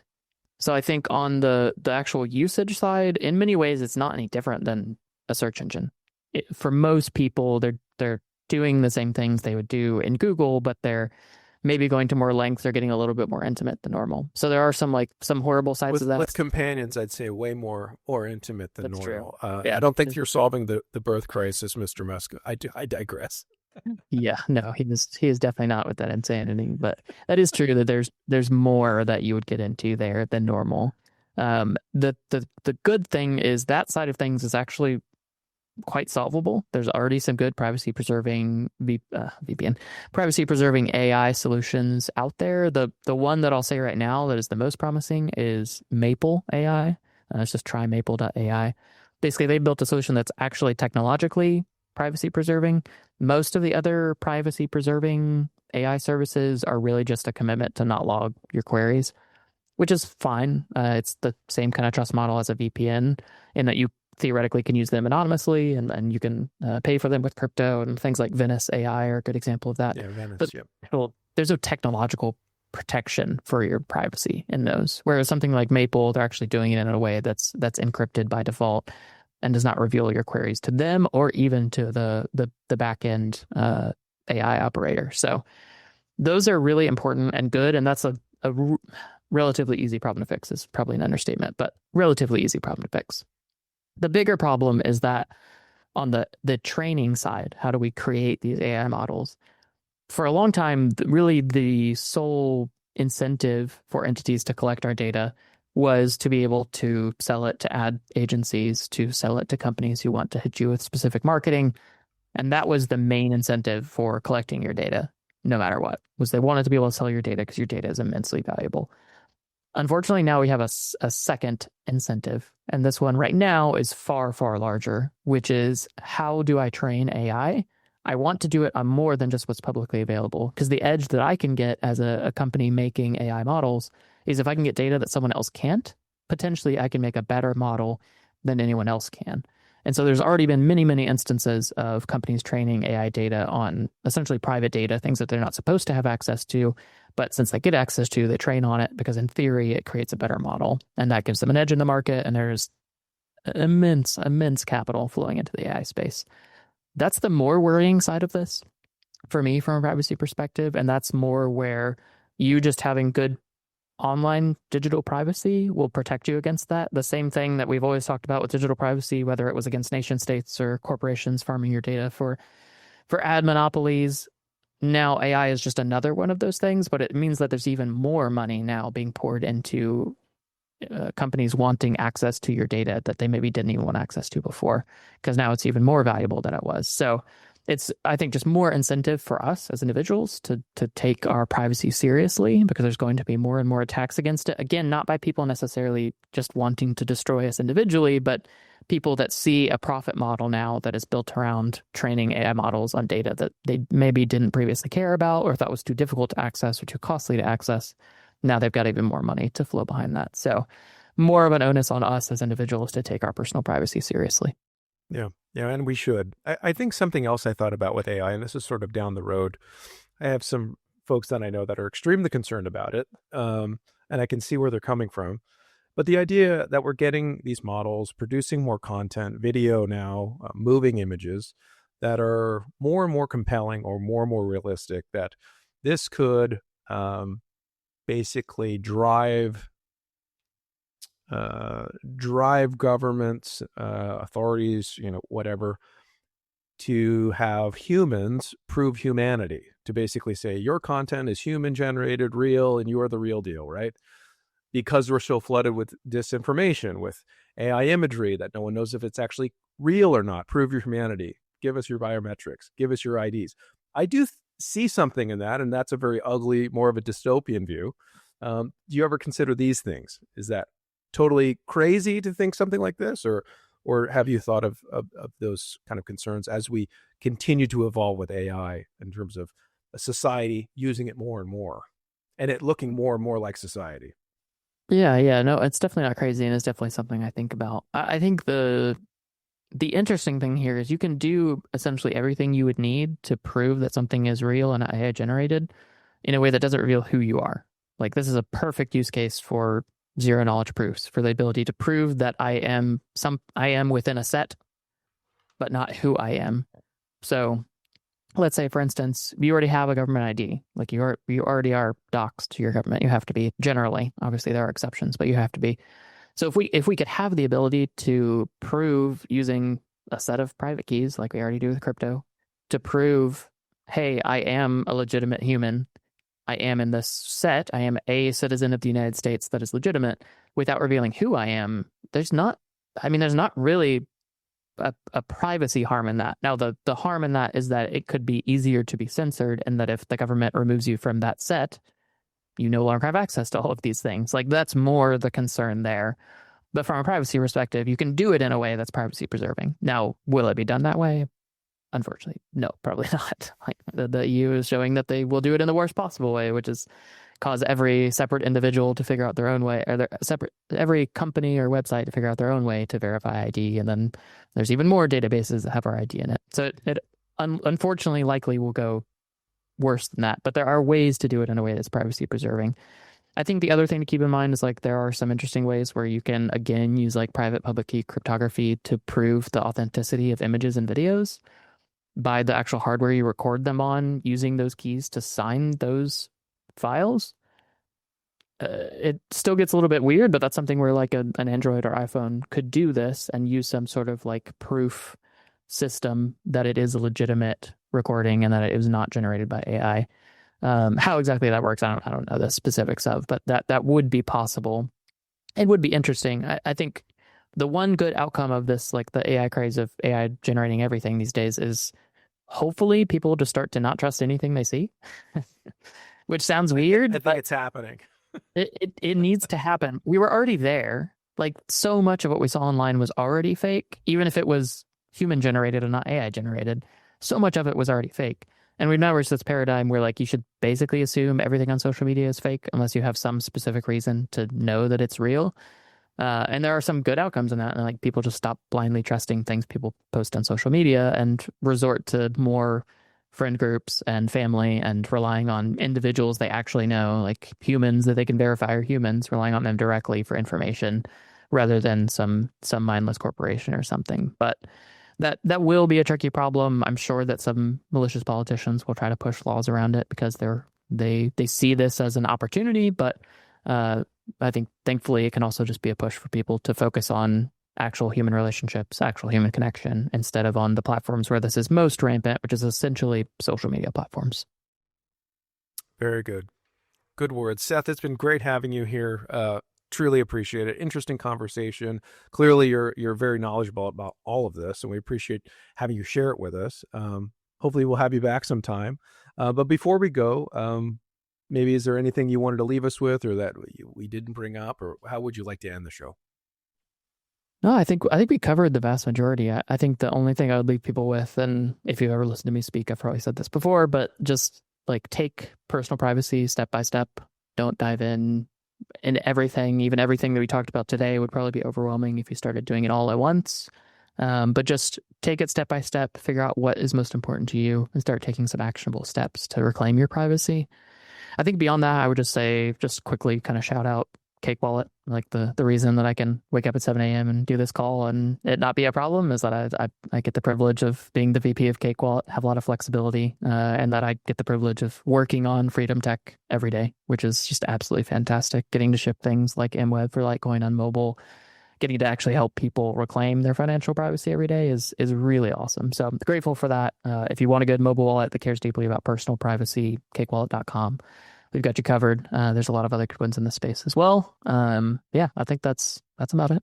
Speaker 2: So I think on the actual usage side, in many ways, it's not any different than a search engine. For most people, they're doing the same things they would do in Google, but they're maybe going to more lengths. They're getting a little bit more intimate than normal. So there are some horrible sides of that.
Speaker 1: With companions, I'd say way more intimate than
Speaker 2: That's
Speaker 1: normal.
Speaker 2: Yeah.
Speaker 1: I don't think you're solving the birth crisis, Mr. Musk. I digress.
Speaker 2: Yeah, no, he is definitely not with that insanity, but that is true that there's more that you would get into there than normal. The good thing is that side of things is actually quite solvable. There's already some good privacy preserving privacy preserving AI solutions out there. The one that I'll say right now that is the most promising is Maple AI. It's just try maple.ai. Basically, they built a solution that's actually technologically privacy preserving. Most of the other privacy preserving AI services are really just a commitment to not log your queries, which is fine. It's the same kind of trust model as a VPN in that you theoretically can use them anonymously and you can pay for them with crypto, and things like Venice AI are a good example of that.
Speaker 1: Yeah, Venice,
Speaker 2: but,
Speaker 1: yep.
Speaker 2: Well, there's no technological protection for your privacy in those. Whereas something like Maple, they're actually doing it in a way that's encrypted by default and does not reveal your queries to them or even to the back end AI operator. So those are really important and good, and that's a relatively easy problem to fix. Is probably an understatement, but relatively easy problem to fix. The bigger problem is that on the training side, how do we create these AI models? For a long time, really the sole incentive for entities to collect our data was to be able to sell it to ad agencies, to sell it to companies who want to hit you with specific marketing. And that was the main incentive for collecting your data, no matter what, was they wanted to be able to sell your data because your data is immensely valuable. Unfortunately, now we have a second incentive, and this one right now is far, far larger, which is how do I train AI? I want to do it on more than just what's publicly available, because the edge that I can get as a company making AI models is if I can get data that someone else can't, potentially I can make a better model than anyone else can. And so there's already been many, many instances of companies training AI data on essentially private data, things that they're not supposed to have access to. But since they get access to, they train on it because in theory, it creates a better model. And that gives them an edge in the market. And there's immense capital flowing into the AI space. That's the more worrying side of this for me from a privacy perspective. And that's more where you just having good online digital privacy will protect you against that. The same thing that we've always talked about with digital privacy, whether it was against nation states or corporations farming your data for ad monopolies. Now AI is just another one of those things, but it means that there's even more money now being poured into companies wanting access to your data that they maybe didn't even want access to before, because now it's even more valuable than it was. So it's, I think, just more incentive for us as individuals to take our privacy seriously, because there's going to be more and more attacks against it. Again, not by people necessarily just wanting to destroy us individually, but people that see a profit model now that is built around training AI models on data that they maybe didn't previously care about or thought was too difficult to access or too costly to access. Now they've got even more money to flow behind that. So more of an onus on us as individuals to take our personal privacy seriously.
Speaker 1: Yeah, and we should. I think something else I thought about with AI, and this is sort of down the road, I have some folks that I know that are extremely concerned about it, and I can see where they're coming from. But the idea that we're getting these models producing more content, video now, moving images that are more and more compelling or more realistic, that this could basically drive governments, authorities, whatever, to have humans prove humanity, to basically say your content is human generated, real, and you are the real deal, right? Because we're so flooded with disinformation, with AI imagery that no one knows if it's actually real or not. Prove your humanity. Give us your biometrics. Give us your IDs. I do see something in that, and that's a very ugly, more of a dystopian view. Do you ever consider these things? Is that totally crazy to think something like this, or have you thought of those kind of concerns as we continue to evolve with AI in terms of a society using it more and more, and it looking more and more like society?
Speaker 2: Yeah, no, it's definitely not crazy, and it's definitely something I think about. I think the interesting thing here is you can do essentially everything you would need to prove that something is real and AI generated in a way that doesn't reveal who you are. Like, this is a perfect use case for zero knowledge proofs, for the ability to prove that I am within a set, but not who I am. So let's say, for instance, you already have a government ID. Like, you already are doxed to your government. You have to be, generally. Obviously, there are exceptions, but you have to be. So if we could have the ability to prove using a set of private keys, like we already do with crypto, to prove, hey, I am a legitimate human. I am in this set. I am a citizen of the United States that is legitimate, without revealing who I am. There's not really a privacy harm in that. Now, the harm in that is that it could be easier to be censored, and that if the government removes you from that set, you no longer have access to all of these things. Like, that's more the concern there. But from a privacy perspective, you can do it in a way that's privacy preserving. Now, will it be done that way? Unfortunately, no, probably not. Like, the EU is showing that they will do it in the worst possible way, which is cause every separate individual to figure out their own way, or every company or website to figure out their own way to verify ID. And then there's even more databases that have our ID in it. So it unfortunately likely will go worse than that. But there are ways to do it in a way that's privacy preserving. I think the other thing to keep in mind is, like, there are some interesting ways where you can, again, use like private public key cryptography to prove the authenticity of images and videos by the actual hardware you record them on, using those keys to sign those files. It still gets a little bit weird, but that's something where, like, an Android or iPhone could do this and use some sort of like proof system that it is a legitimate recording and that it was not generated by AI. How exactly that works, I don't know the specifics of, but that would be possible. It would be interesting. I think the one good outcome of this, like the AI craze of AI generating everything these days, is hopefully people just start to not trust anything they see, which sounds weird.
Speaker 1: I think it's happening.
Speaker 2: It needs to happen. We were already there. Like, so much of what we saw online was already fake, even if it was human generated and not AI generated. So much of it was already fake. And we've now reached this paradigm where, like, you should basically assume everything on social media is fake unless you have some specific reason to know that it's real. And there are some good outcomes in that. And, like, people just stop blindly trusting things people post on social media and resort to more friend groups and family and relying on individuals they actually know, like humans that they can verify are humans, relying on them directly for information rather than some mindless corporation or something. But that will be a tricky problem. I'm sure that some malicious politicians will try to push laws around it because they see this as an opportunity. But I think thankfully it can also just be a push for people to focus on actual human relationships, actual human connection, instead of on the platforms where this is most rampant, which is essentially social media platforms.
Speaker 1: Very good. Good words. Seth, it's been great having you here. Truly appreciate it. Interesting conversation. Clearly, you're very knowledgeable about all of this, and we appreciate having you share it with us. hopefully we'll have you back sometime. But before we go, maybe is there anything you wanted to leave us with, or that we didn't bring up, or how would you like to end the show?
Speaker 2: No, I think we covered the vast majority. I think the only thing I would leave people with, and if you've ever listened to me speak, I've probably said this before, but just like take personal privacy step by step. Don't dive in everything. Even everything that we talked about today would probably be overwhelming if you started doing it all at once. But just take it step by step, figure out what is most important to you, and start taking some actionable steps to reclaim your privacy. I think beyond that, I would just say, just quickly kind of shout out Cakewallet. Like the reason that I can wake up at 7 a.m. and do this call and it not be a problem is that I get the privilege of being the VP of Cakewallet, have a lot of flexibility, and that I get the privilege of working on Freedom Tech every day, which is just absolutely fantastic. Getting to ship things like MWeb for Litecoin on mobile, getting to actually help people reclaim their financial privacy every day is really awesome. So I'm grateful for that. If you want a good mobile wallet that cares deeply about personal privacy, cakewallet.com. We've got you covered. There's a lot of other good ones in this space as well. Yeah, I think that's about it.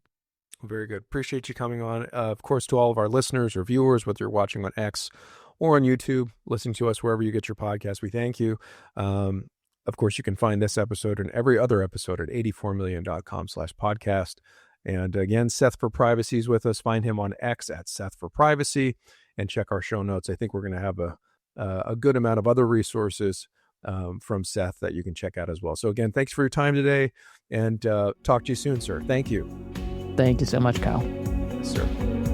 Speaker 1: Very good. Appreciate you coming on. Of course, to all of our listeners or viewers, whether you're watching on X or on YouTube, listening to us wherever you get your podcast, we thank you. Of course, you can find this episode and every other episode at 84million.com/podcast. And again, Seth For Privacy is with us. Find him on X at Seth For Privacy and check our show notes. I think we're going to have a good amount of other resources from Seth that you can check out as well. So again, thanks for your time today, and talk to you soon, sir. Thank you.
Speaker 2: Thank you so much, Kyle.
Speaker 1: Yes, sir.